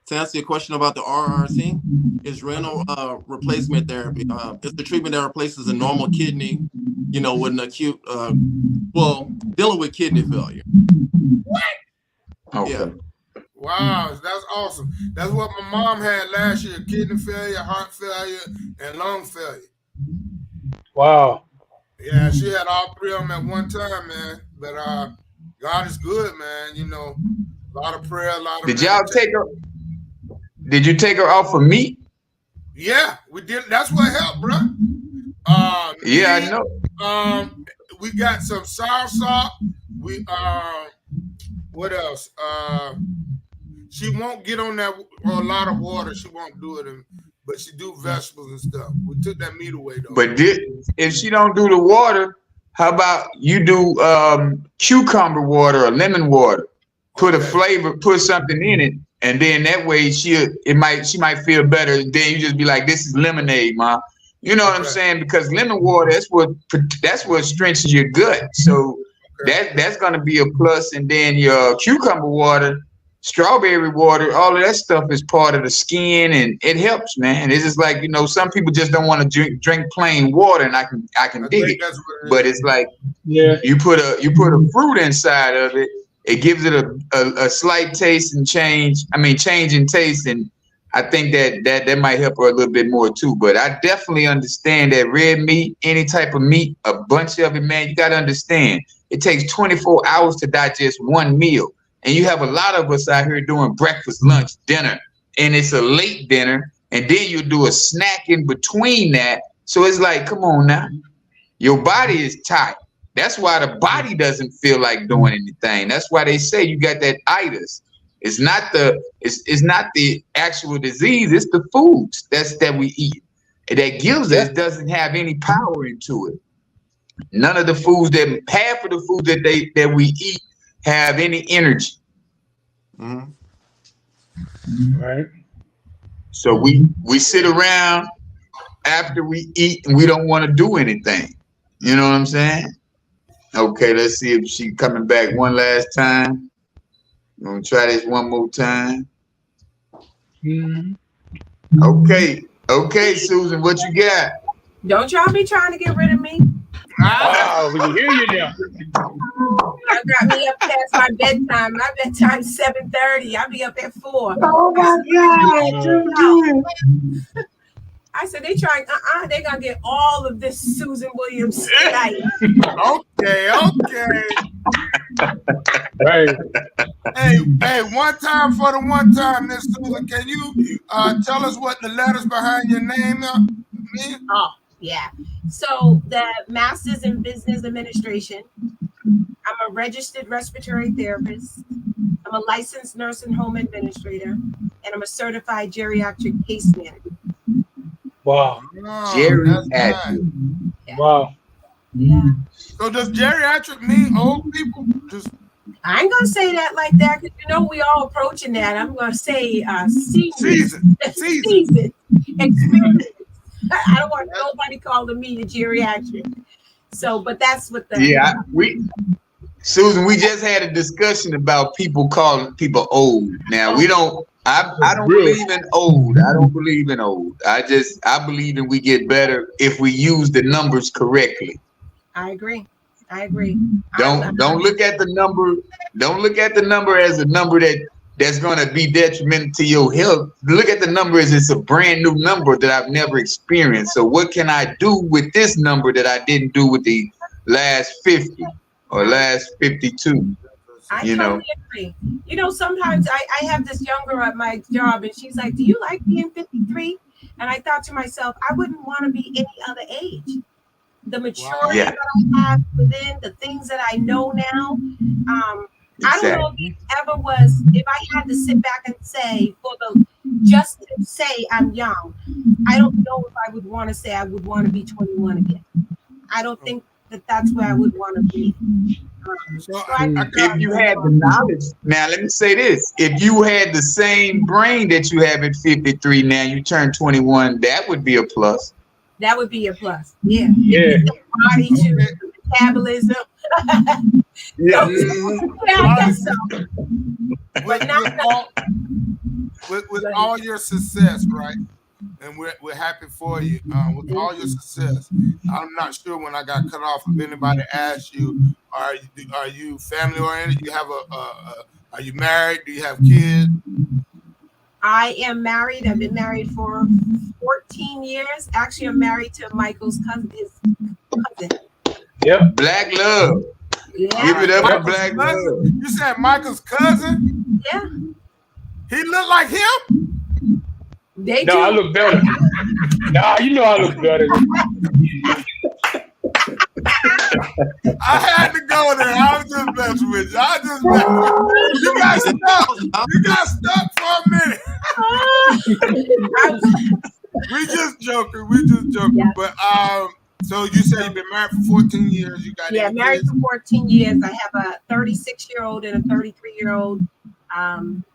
to answer your question about the RRT, is renal replacement therapy. It's the treatment that replaces a normal kidney, with an acute, dealing with kidney failure. What? Okay. Yeah. Wow, that's awesome. That's what my mom had last year: kidney failure, heart failure, and lung failure. Wow. Yeah, she had all three of them at one time, man. But God is good, man. You know, a lot of prayer, a lot of Did y'all meditation. take her? Did you take her off of meat? Yeah, we did. That's what helped, bro. Yeah, I Meat, know. we got some soursop. We what else? She won't get on that a lot of water. She won't do it, but she do vegetables and stuff. We took that meat away though. But if she don't do the water, how about you do cucumber water or lemon water? Put a flavor, put something in it, and then that way she might feel better. Then you just be like, this is lemonade, ma. You know what I'm saying? Because lemon water, that's what strengthens your gut. So that's gonna be a plus. And then your cucumber water, strawberry water, all of that stuff is part of the skin, and it helps, man. It's just like, some people just don't want to drink plain water, and I can dig it. But it's like, you put a fruit inside of it. It gives it a slight taste and change in taste, and I think that might help her a little bit more too. But I definitely understand that red meat, any type of meat, a bunch of it, man, you got to understand. It takes 24 hours to digest one meal. And you have a lot of us out here doing breakfast, lunch, dinner, and it's a late dinner, and then you do a snack in between that. So it's like, come on now. Your body is tired. That's why the body doesn't feel like doing anything. That's why they say you got that itis. It's not the actual disease, it's the foods that we eat. That gives us doesn't have any power into it. None of the foods half of the foods that we eat have any energy. Mm-hmm. Right. So we sit around after we eat and we don't want to do anything. You know what I'm saying? Okay, let's see if she's coming back one last time. I'm gonna try this one more time. Mm-hmm. Okay, Susan, what you got? Don't y'all be trying to get rid of me. Wow, we can hear you now. I got me up past my bedtime. My bedtime's 7:30. I'll be up at 4. Oh my God! I said they trying. They're gonna get all of this Susan Williams tonight. Okay. Right. Hey, one time for the one time, Miss Susan. Can you tell us what the letters behind your name mean? Oh, yeah. So the Master's in Business Administration. I'm a registered respiratory therapist. I'm a licensed nursing home administrator, and I'm a certified geriatric case manager. Wow. Geriatric. Wow. Yeah. So does geriatric mean old people? I ain't gonna say that like that because we all approaching that. I'm gonna say season experience. I don't want nobody calling me a geriatric. So, but that's what Susan, we just had a discussion about people calling people old. Now we don't. I don't believe in old. I don't believe in old. I believe in we get better if we use the numbers correctly. I agree. Don't look at the number. Don't look at the number as a number that's going to be detrimental to your health. Look at the number as it's a brand new number that I've never experienced. So what can I do with this number that I didn't do with the last 50 or last 52? I totally agree. Sometimes I have this young girl at my job, and she's like, "Do you like being 53?" And I thought to myself, I wouldn't want to be any other age. The maturity that I have within, the things that I know now. I don't know if it ever was, if I had to sit back and say, just to say I'm young, I don't know if I would want to say I would want to be 21 again. I don't think that's where I would want to be. If you had the knowledge, now let me say this: if you had the same brain that you have at 53, now you turn 21, that would be a plus. That would be a plus. Yeah. Body to metabolism. Yeah. I guess so. With all your success, right? And we're happy for you. With all your success, I'm not sure when I got cut off if anybody asked you, are you family oriented? Do you have are you married? Do you have kids? I am married. I've been married for 14 years. Actually, I'm married to Michael's cousin. His cousin. Yep. Black love. Yeah. Give it up for Yep. black love. Cousin? You said Michael's cousin? Yeah. He looked like him? They No, do. I look better. Nah, you know I look better. I had to go there. I was just messing with you. I just messing with you. You got stuck. You got stuck for a minute. We just joking. Yeah. But so you say you've been married for 14 years. You got any married kids? for 14 years. I have a 36-year-old and a 33-year-old.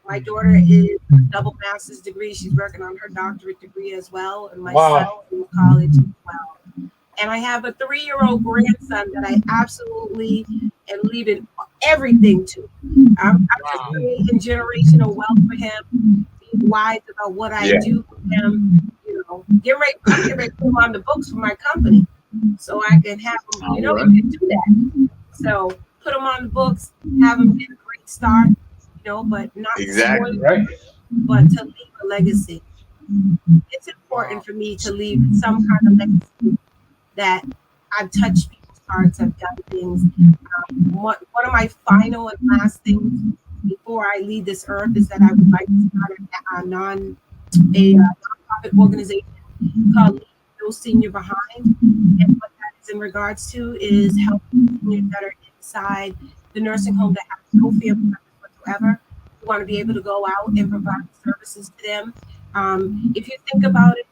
My daughter is a double master's degree. She's working on her doctorate degree as well. And my son is in college as well. And I have a 3-year-old grandson that I absolutely am leaving everything to. I'm just creating generational wealth for him, being wise about what I do for him. You know, I'm getting ready to put him on the books for my company, so I can have him. You can do that. So put him on the books, have him get a great start. But not Exactly right. But to leave a legacy. It's important for me to leave some kind of legacy that I've touched people's hearts, I've done things. One of my final and last things before I leave this earth is that I would like to start a nonprofit organization called Leave No Senior Behind. And what that is in regards to is helping seniors that are inside the nursing home that have no family members whatsoever. We want to be able to go out and provide services to them. If you think about it,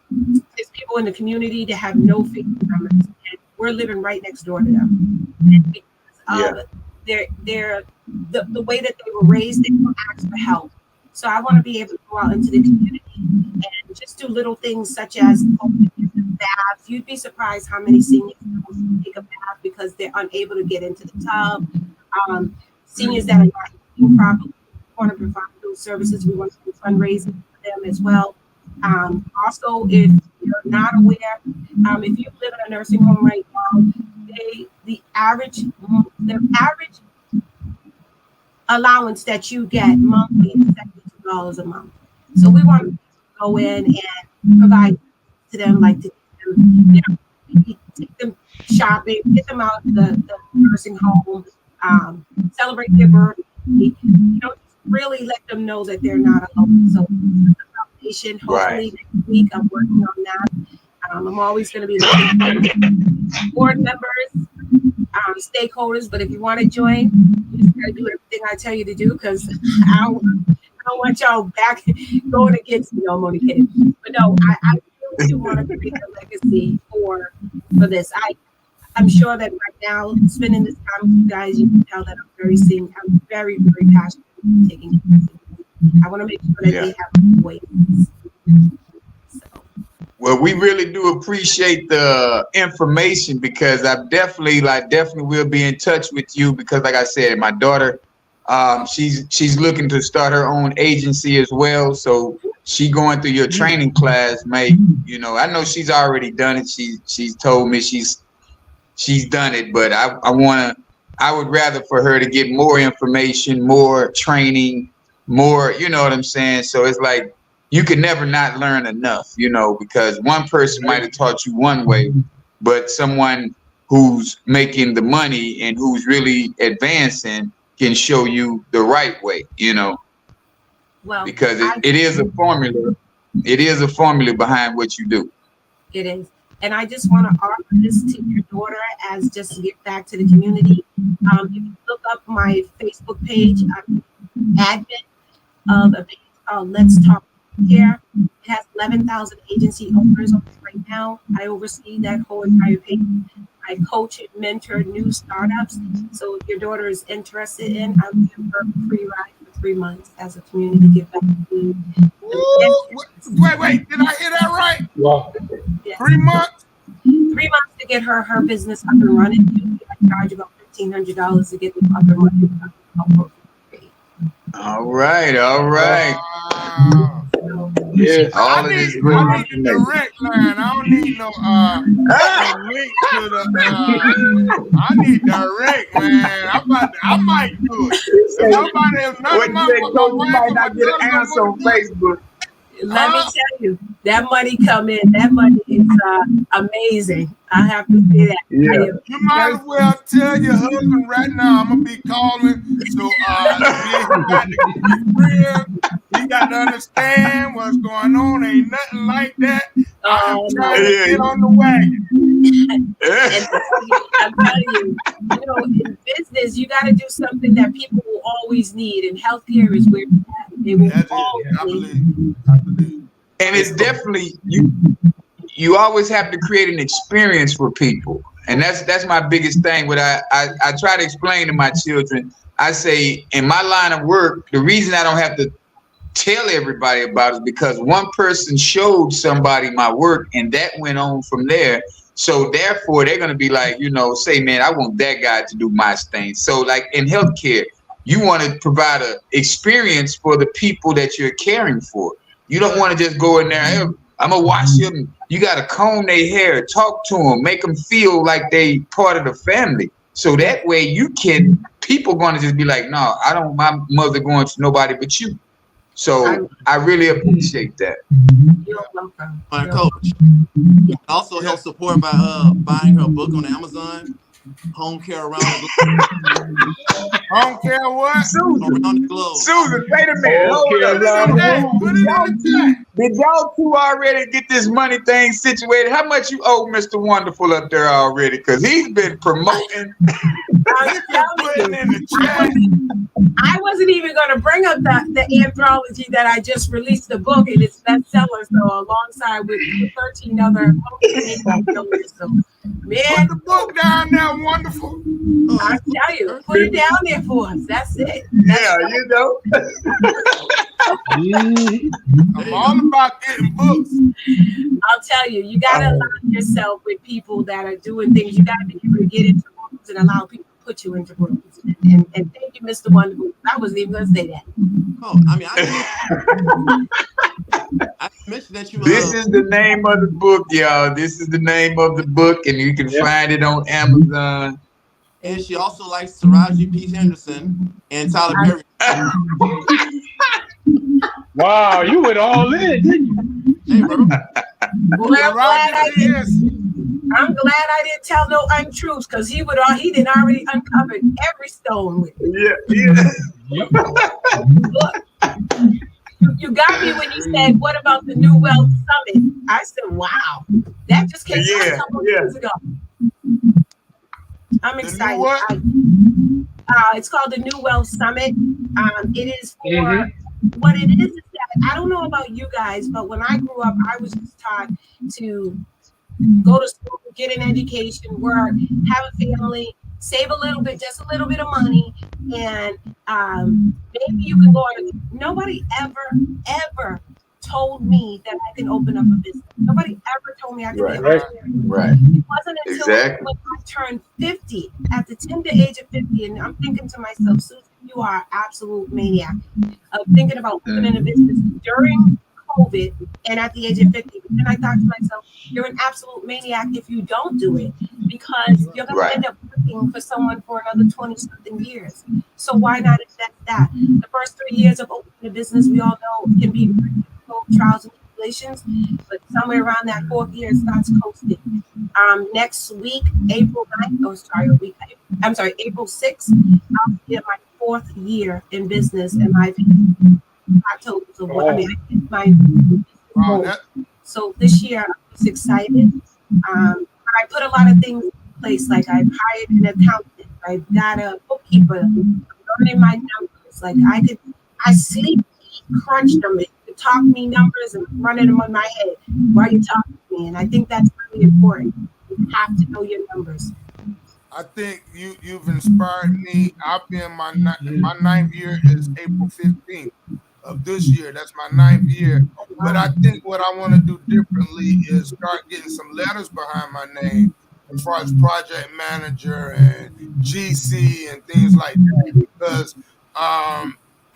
there's people in the community that have no family members, and we're living right next door to them. And because of the way that they were raised, they don't ask for help. So I want to be able to go out into the community and just do little things such as baths. You'd be surprised how many seniors don't take a bath because they're unable to get into the tub. Seniors that are not eating properly, we want to provide those services. We want to do fundraising for them as well. Also, if you're not aware, if you live in a nursing home right now, the average allowance that you get monthly is $72 a month. So we want to go in and provide to them, like to take them shopping, get them out to the nursing home, celebrate their birthday, really let them know that they're not alone. So hopefully next week I'm working on that. I'm always going to be looking for board members, stakeholders, but if you want to join, you just got to do everything I tell you to do, because I don't want y'all back going against me. No, I'm only kidding. But no, I really do want to create a legacy for this. I'm sure that right now, spending this time with you guys, you can tell that I'm very, very passionate about taking care of them. I want to make sure that they have voice. Well, we really do appreciate the information, because I definitely will be in touch with you, because like I said, my daughter, she's looking to start her own agency as well. So she going through your training class, mate. I know she's already done it. She's told me she's done it, but I would rather for her to get more information, more training, more, you know what I'm saying? So it's like, you can never not learn enough, because one person might have taught you one way, but someone who's making the money and who's really advancing can show you the right way, Well, because it is a formula. It is a formula behind what you do. It is. And I just want to offer this to your daughter as just to get back to the community. If you look up my Facebook page, I'm admin of a page called Let's Talk Here. It has 11,000 agency owners on it right now. I oversee that whole entire page. I coach and mentor new startups. So if your daughter is interested in, I'll give her a free ride for 3 months as a community give back to Wait, did I hear that right? Wow. Yeah. 3 months? 3 months to get her business up and running. I charge about $1,500 to get them up and running. All right. Wow. Yes. All of this great I need the information. direct line. I don't need no link to the. I need direct, man. I might do it. If nobody, if none What of you say, my Coach? You wife might or my not get daughter an don't answer on want to do it. Facebook. Let me tell you, that money come in. That money is amazing. I have to say that. Yeah. You might as well tell your husband right now. I'm gonna be calling. So he got to understand what's going on. Ain't nothing like that. I'm trying to get on the wagon. And I'm telling you, in business, you got to do something that people will always need, and healthcare is where they will always need. I believe. And it's definitely you always have to create an experience for people. And that's my biggest thing. What I try to explain to my children, I say in my line of work, the reason I don't have to tell everybody about it is because one person showed somebody my work and that went on from there. So therefore they're gonna be like, say, man, I want that guy to do my thing. So like in healthcare, you want to provide an experience for the people that you're caring for. You don't want to just go in there, hey, I'm gonna wash them. You gotta comb their hair, talk to them, make them feel like they part of the family. So that way people gonna just be like, no, I don't want my mother going to nobody but you. So I really appreciate that. You're welcome. My coach. Also help support by buying her book on Amazon. Home care around the globe. Home care what? Susan, Around the globe. Susan, wait a minute. Hold up. Did y'all two already get this money thing situated? How much you owe Mr. Wonderful up there already? Because he's been promoting. I wasn't even going to bring up the anthology that I just released the book, and it's bestseller, so alongside with 13 other authors. So, man, put the book down there, Wonderful. I tell you, put it down there for us. That's it. I'm all about getting books. I'll tell you, you got to align yourself with people that are doing things. You got to be able to get into rooms and allow people to put you into rooms. And thank you, Mr. Wonderful. I wasn't even going to say that. Oh, I mean, I mentioned that you. This is the name of the book, y'all. This is the name of the book, and you can find it on Amazon. And she also likes Taraji P. Henderson and Tyler Perry. Wow, you went all in, didn't you? Hey, bro. I'm glad I didn't tell no untruths, because he did already uncovered every stone with me. Yeah. Look, you got me when you said, what about the New Wealth Summit? I said, wow, that just came out a couple years ago. I'm excited. It's called the New Wealth Summit. It is for what it is that I don't know about you guys, but when I grew up, I was just taught to go to school, get an education, work, have a family, save a little bit, just a little bit of money, and maybe you can go on. Nobody ever told me that I can open up a business. Nobody ever told me I could be a Right. It wasn't until when I turned 50, at the tender age of 50, and I'm thinking to myself, Susan, you are an absolute maniac of thinking about opening a business during COVID and at the age of 50. And I thought to myself, you're an absolute maniac if you don't do it, because you're going to end up working for someone for another 20-something years. So why not accept that? The first 3 years of opening a business, we all know, can be trials and tribulations, but somewhere around that 4th year, it starts coasting. Next week, April 6th, I'll be in my 4th year in business, and I told you what I mean. My goal. So this year, I'm just excited. I put a lot of things in place, like I've hired an accountant, I've got a bookkeeper, I'm learning my numbers. Like I sleep, eat, crunch them. Talk me numbers and running them on my head while you talk to me, and I think that's really important. You have to know your numbers. I think you've inspired me. I've been my 9th year is April 15th of this year. That's my 9th year. But I think what I want to do differently is start getting some letters behind my name as far as project manager and GC and things like that, because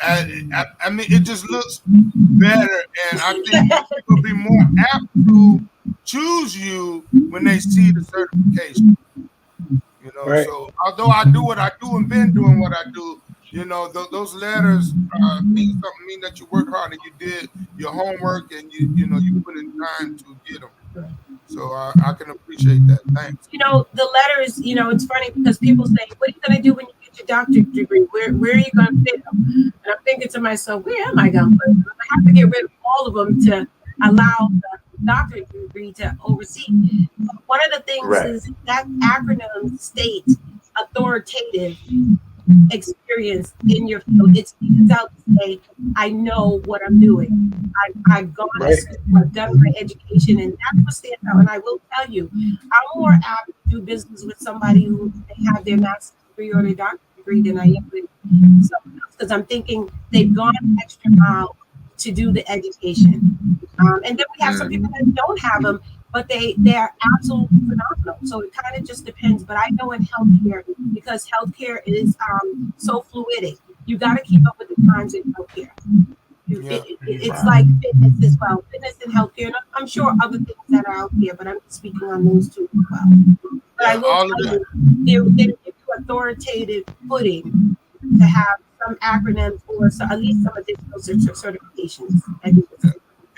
I mean, it just looks better, and I think people will be more apt to choose you when they see the certification. You know, Right. so although I do what I do and been doing what I do, you know, those letters mean something. Mean that you work hard and you did your homework and you know you put in time to get them. So I can appreciate that. Thanks. You know, the letters, you know, it's funny because people say, what are you going to do when you get your doctorate degree? Where are you going to fit them? And I'm thinking to myself, where am I going to put them? I have to get rid of all of them to allow the doctorate degree to oversee. One of the things is that acronym states authoritative experience in your field. It speaks out to say, I know what I'm doing. I've gone to school, I've done my education, and that's what stands out. And I will tell you, I'm more apt to do business with somebody who they have their master's degree or their doctorate degree than I am with someone else, because I'm thinking they've gone an extra mile to do the education. And then we have some people that don't have them, but they are absolutely phenomenal. So it kind of just depends. But I know in healthcare, because healthcare is so fluidic, you got to keep up with the times in healthcare. It's like fitness as well. Fitness and healthcare. And I'm sure other things that are out there, but I'm speaking on those two as well. But I will tell you, they give you authoritative footing to have some acronyms or at least some additional certifications.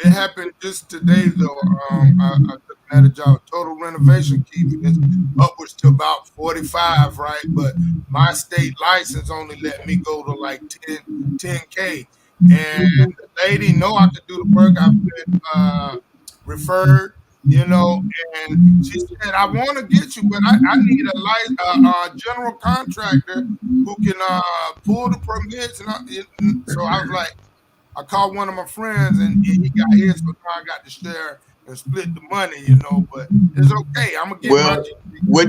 It happened just today, though. I took another job, total renovation keeping it's upwards to about 45, right? But my state license only let me go to like 10K. And the lady know I could do the work. I've been referred, you know, and she said, I want to get you, but I need a general contractor who can pull the permits. And so I was like, I called one of my friends and he got his, but now I got to share and split the money, you know, but it's okay. I'm going to get my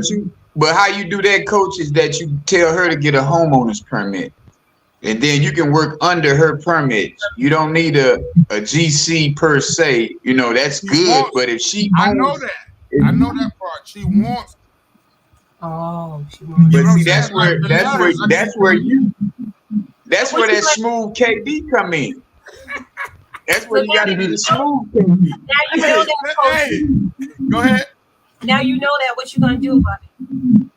But how you do that, coach, is that you tell her to get a homeowner's permit. And then you can work under her permit. You don't need a GC per se. You know, that's good. But if she I know that part. She wants. Oh, she wants. But see, that's where that smooth KD come in. That's where you got to be the smooth KD. Now you know that. Hey, go ahead. Now you know that. What you gonna do about it?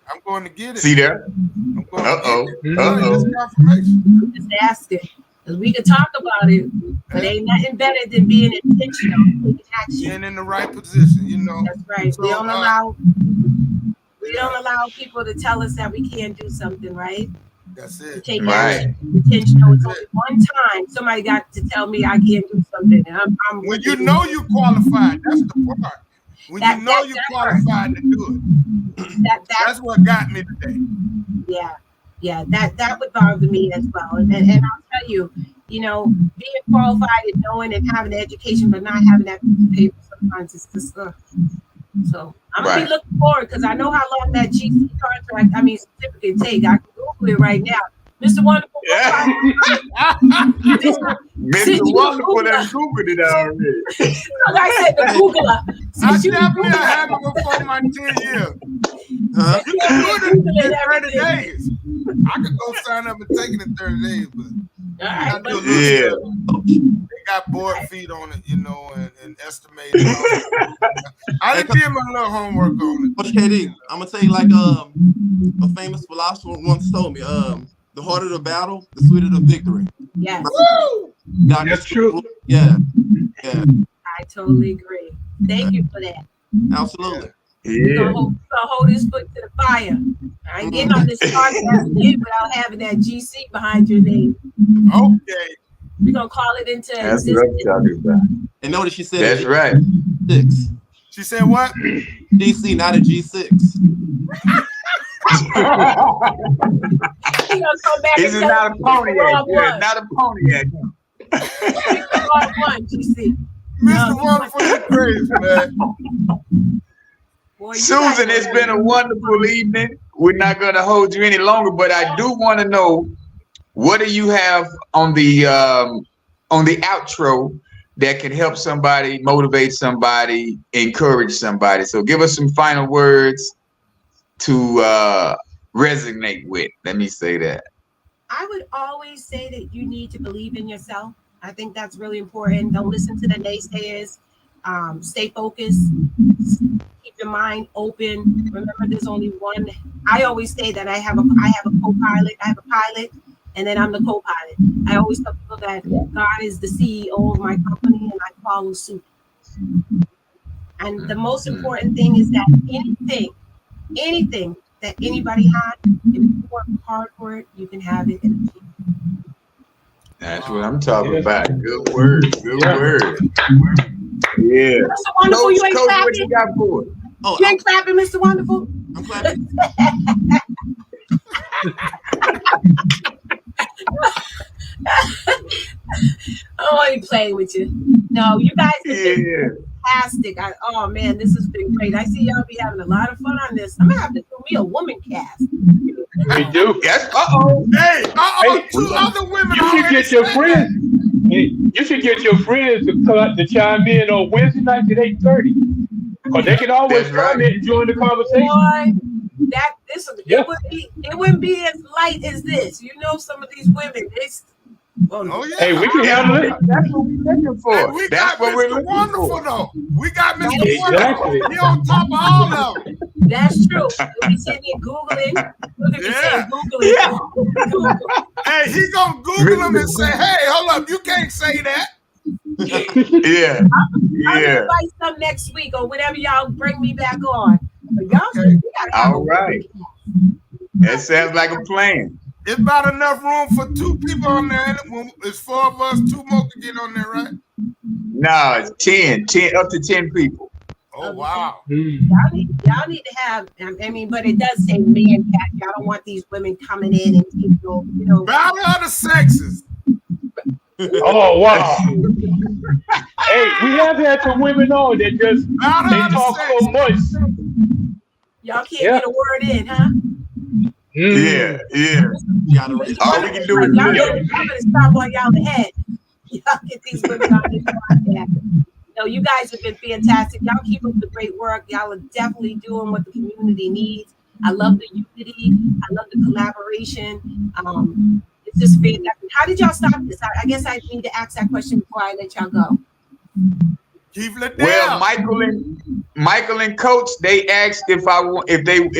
I'm going to get it. See there? I'm going to get it. Confirmation. I'm just asking. Because we can talk about it, but ain't nothing better than being intentional, taking action. Being in the right position, you know. That's right. So, we don't allow people to tell us that we can't do something, right? That's it. Take action. Intentional. It's only one time somebody got to tell me I can't do something. And I'm when you know you qualified, that's the part. When you know you're qualified to do it. That's what got me today. Yeah, that would bother me as well. And I'll tell you, you know, being qualified and knowing and having the education, but not having that paper sometimes it's just So I'm gonna be looking forward because I know how long that GC certificate take. I can Google it right now. Mr. Wonderful. Yeah. Mr. Wonderful that Googled it already. Like I said, the Googler. I definitely have it before my 10 years. You can do it in 30 days. I could go sign up and take it in 30 days, but they got board feet on it, you know, and estimated. I did my little homework on it. Coach KD, I'm gonna tell you like a famous philosopher once told me, the harder the battle, the sweeter the victory. Yes. That's true. Yeah. I totally agree. Thank you for that. Absolutely. We're gonna hold his foot to the fire. I ain't getting on this podcast again without having that GC behind your name. Okay. We're gonna call it into That's what I'm talking about. And notice she said that's right. G6. She said what? GC, not a G6. This is not a Pontiac. Yeah, not a Pontiac. Mr. Wonderful, you're crazy, man. Boy, Susan, it's been a wonderful evening. We're not going to hold you any longer, but I do want to know, what do you have on the outro that can help somebody, motivate somebody, encourage somebody? So give us some final words to resonate with. Let me say that. I would always say that you need to believe in yourself. I think that's really important. Don't listen to the naysayers. Stay focused. Keep your mind open. Remember, there's only one. I always say that I have a co-pilot. I have a pilot, and then I'm the co-pilot. I always tell people that God is the CEO of my company, and I follow suit. And the most important thing is that anything that anybody has, if you work hard for it, you can have it. That's what I'm talking about. Good word. Good word. Yeah. Mr. Wonderful, you ain't Coach, clapping. what you got for it? Oh, You ain't clapping, Mr. Wonderful. I'm clapping. Oh, I ain't playing with you. No, you guys have been Yeah. fantastic. Oh man, this has been great. I see y'all be having a lot of fun on this. I'm gonna have to do me a woman cast. We do. Yes. Hey, Hey, two other women You should already get your said friends. Hey, you should get your friends to chime in on Wednesday nights at 8:30. Or they can always That's right. comment and join the conversation. Boy, Yeah. it wouldn't be as light as this. You know, some of these women, Oh yeah. Hey, we can handle it. That's what we're looking for. Hey, we That's got what we're Mr. looking Wonderful for. though. We got Mr. Exactly. Wonderful. He on top of all of them. That's true. You'll be sitting here Googling. Look at me saying Googling. Yeah. Google. Hey, he gonna Google them and say, "Hey, hold up, you can't say that." Yeah. I'll Yeah. invite some next week or whenever y'all bring me back on. But y'all, Okay. we gotta have All a right. That sounds like a plan. It's about enough room for 2 people on there. It's 4 of us, 2 more can get on there, right? No, it's 10, up to 10 people. Oh wow. Mm. Y'all need to have. I mean, but it does say man cat. Y'all don't want these women coming in and you know. Battle of the sexes. Oh wow. Hey, we have had some women on that just Battle they of the talk so sexes. much. Y'all can't Yeah. get a word in, huh? Yeah. Yeah. You gotta read All we can do is Y'all listen. better stop while y'all ahead. Y'all get these women on this podcast. No, you guys have been fantastic. Y'all keep up the great work. Y'all are definitely doing what the community needs. I love the unity. I love the collaboration. It's just fantastic. How did y'all stop this? I guess I need to ask that question before I let y'all go. Keep it Well, down. Michael and Coach, they asked if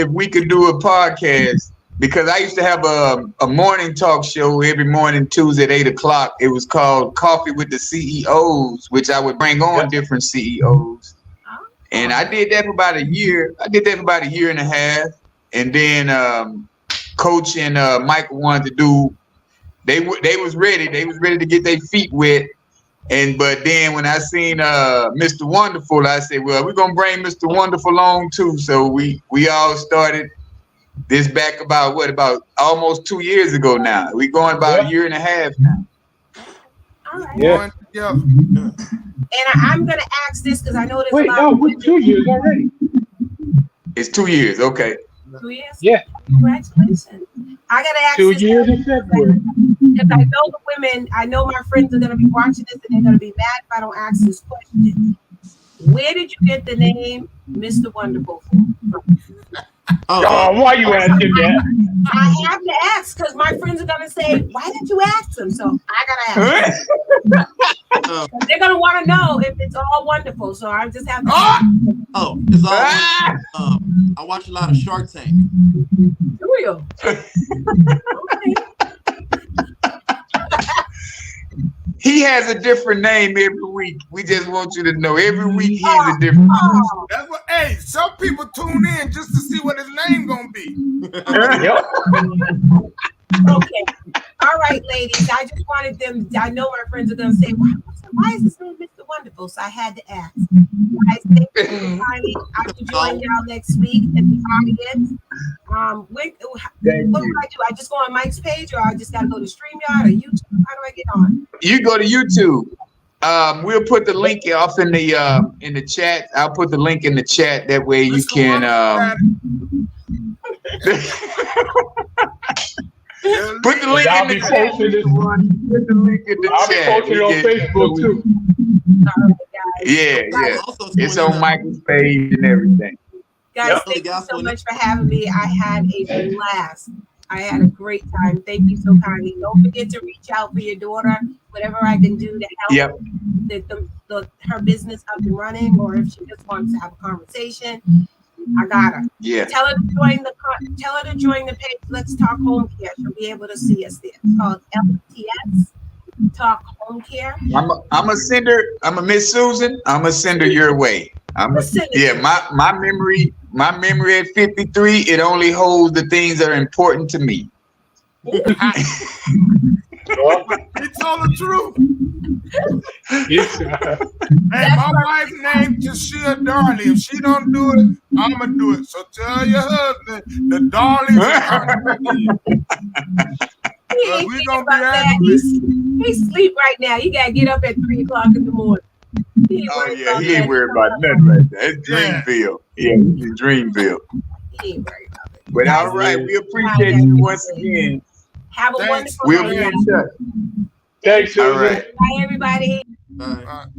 we could do a podcast because I used to have a morning talk show every morning, Tuesday at 8:00. It was called Coffee with the CEOs, which I would bring on different CEOs. And I did that for about a year. I did that for about a year and a half. And then Coach and Michael wanted to do. They was ready. They was ready to get their feet wet. But then when I seen Mr. Wonderful, I said, well, we're gonna bring Mr. Wonderful on too. So we all started this back about almost 2 years ago now. We going about a year and a half now. All right. Yeah. Going together. And I'm going to ask this because I know there's Wait, a lot no, of we're 2 years already. It's 2 years, okay. 2 years. Yeah. Congratulations. I got to ask 2 this years in February. because I know the women. I know my friends are going to be watching this and they're going to be mad if I don't ask this question. Where did you get the name Mr. Wonderful from? Oh, why you asking that? I have to ask because my friends are going to say, why did you ask them? So I got to ask. They're going to want to know if it's all wonderful. So I just have to ask. Oh, it's all. I watch a lot of Shark Tank. Do you? Okay. He has a different name every week. We just want you to know every week he's a different. Oh, That's what. Hey, some people tune in just to see what his name gonna be. Yep. okay. All right, ladies. I just wanted them. I know my friends are going to say, why is his name Mr. Wonderful? So I had to ask. Guys, thank you for kindly. I will join y'all next week in the audience. What do I do? I just go on Mike's page, or I just got to go to StreamYard or YouTube? How do I get on? You go to YouTube. We'll put the link off in the chat. I'll put the link in the chat. That way you can. Put the link in the chat. Put the link in the I'll be chat. posting it on Facebook too. All right, guys. Yeah. Also, It's on Michael's page and everything. Guys, Yep. thank you so much for having me. I had a blast. I had a great time. Thank you so kindly. Don't forget to reach out for your daughter, whatever I can do to help Yep. her business up and running, or if she just wants to have a conversation, I got her. Yeah. Tell her to join the page. Let's Talk Home Care. She'll be able to see us there. It's called LTS Talk Home Care. I'm gonna send her. I'm a Miss Susan. I'm gonna send her your way. My memory at 53, it only holds the things that are important to me. He told the truth. Hey, my wife's name Tashia Darley. If she don't do it, I'ma do it. So tell your husband the Darleys are coming with you. We gonna be He sleep right now. You gotta get up at 3 o'clock in the morning. He ain't worried about nothing right there. It's Dreamville. Yeah, it's in Dreamville. He ain't worried about it. But all right, we appreciate you once again. Have a wonderful We'll day. be in touch. Thanks, Susan. All right. Bye, everybody. All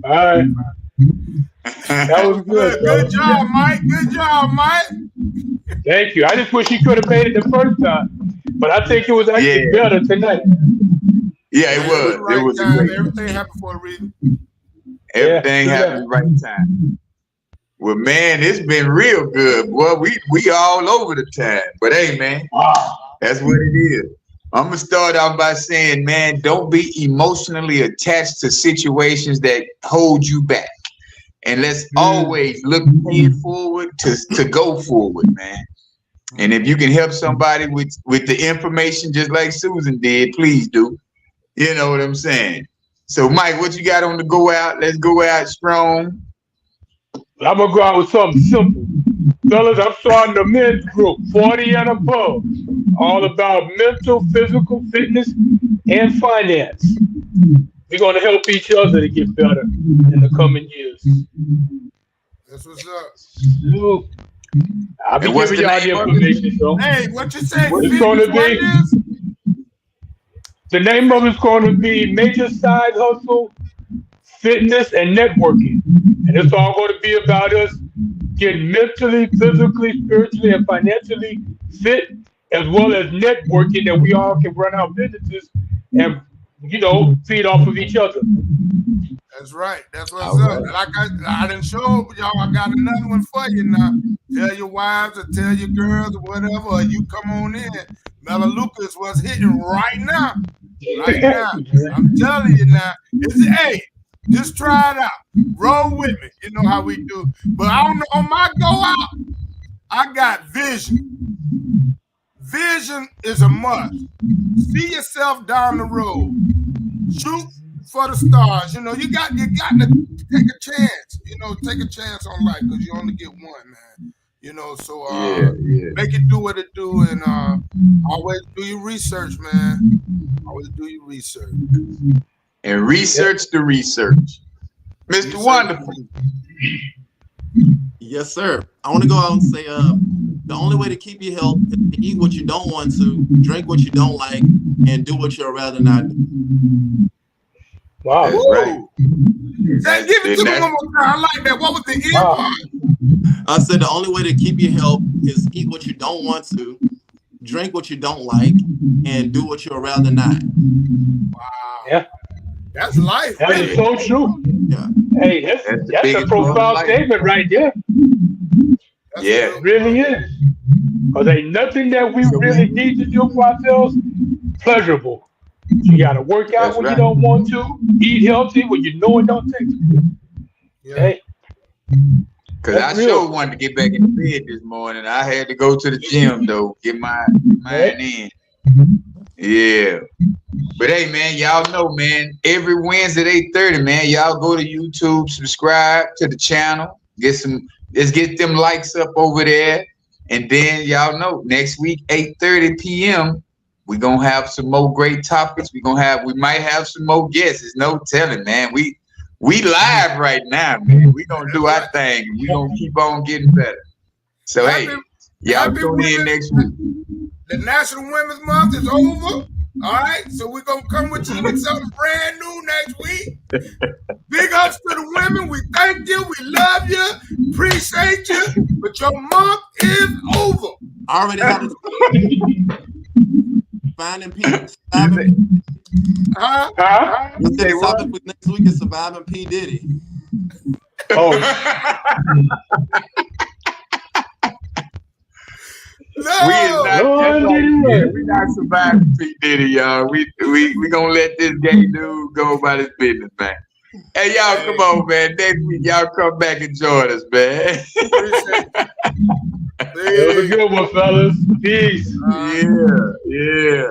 right. That was good. Good job, Mike. Good job, Mike. Thank you. I just wish he could have made it the first time, but I think it was actually better tonight. Yeah, it was. It was a great. Everything happened for a reason. Everything happened right time. Well, man, it's been real good, boy. We all over the time. But hey, man, that's what it is. I'm gonna start off by saying, man, don't be emotionally attached to situations that hold you back. And let's always look paying forward to go forward, man. And if you can help somebody with the information, just like Susan did, please do. You know what I'm saying? So, Mike, what you got on the go out? Let's go out strong. I'm going to go out with something simple. Fellas, I'm starting a men's group, 40 and above, all about mental, physical fitness, and finance. We're going to help each other to get better in the coming years. That's what's up. Look, I'll be giving y'all the information. So. Hey, what you say? It's going to be, the name of it's going to be Major Side Hustle, Fitness, and Networking. And it's all going to be about us getting mentally, physically, spiritually, and financially fit, as well as networking, that we all can run our businesses and, feed off of each other. That's right. That's what's up. Like I didn't show y'all. I got another one for you now. Tell your wives or tell your girls or whatever, or you come on in. Mela Lucas was hitting right now. Right now. I'm telling you now. Hey, just try it out. Roll with me. You know how we do. But I don't know, on my go out, I got vision. Vision is a must. See yourself down the road. Shoot for the stars. You got to take a chance. Take a chance on life because you only get one, man. So make it do what it do, and always do your research, man. Always do your research. And research the research. Mr. Wonderful. Yes, sir. I want to go out and say the only way to keep your health is to eat what you don't want to, drink what you don't like, and do what you'd rather not do. Wow. That's right. Say, give it to me one more time. I like that. What was the end part? I said the only way to keep your health is eat what you don't want to, drink what you don't like, and do what you'd rather not. Wow. Yeah. That's life. That is so true. Yeah. Hey, that's a profound statement right there. Yeah. It really is. Because ain't nothing that we really need to do for ourselves pleasurable. You got to work out when you don't want to, eat healthy when you know it don't take to. Yeah. Hey. Because I sure wanted to get back in the bed this morning. I had to go to the gym, though, get mine in. Yeah. But hey, man, y'all know, man, every Wednesday at 8:30, man, y'all go to YouTube, subscribe to the channel, let's get them likes up over there. And then y'all know, next week, 8:30 p.m., we're going to have some more great topics. We might have some more guests. There's no telling, man. We live right now, man. We're going to do our thing. We're going to keep on getting better. So, hey, y'all tune in next week. The National Women's Month is over. All right, so we're going to come with you with something brand new next week. Big ups to the women. We thank you. We love you. Appreciate you. But your month is over. I already have it. Finding P. Surviving. Huh? Huh? The topic for next week is surviving P. Diddy. Oh, No. We not surviving P. Diddy, y'all. We gonna let this gay dude go about his business, man. Hey, y'all, come on, man. Next week, y'all come back and join us, man. Appreciate it. that was a good one, fellas. Peace. Yeah.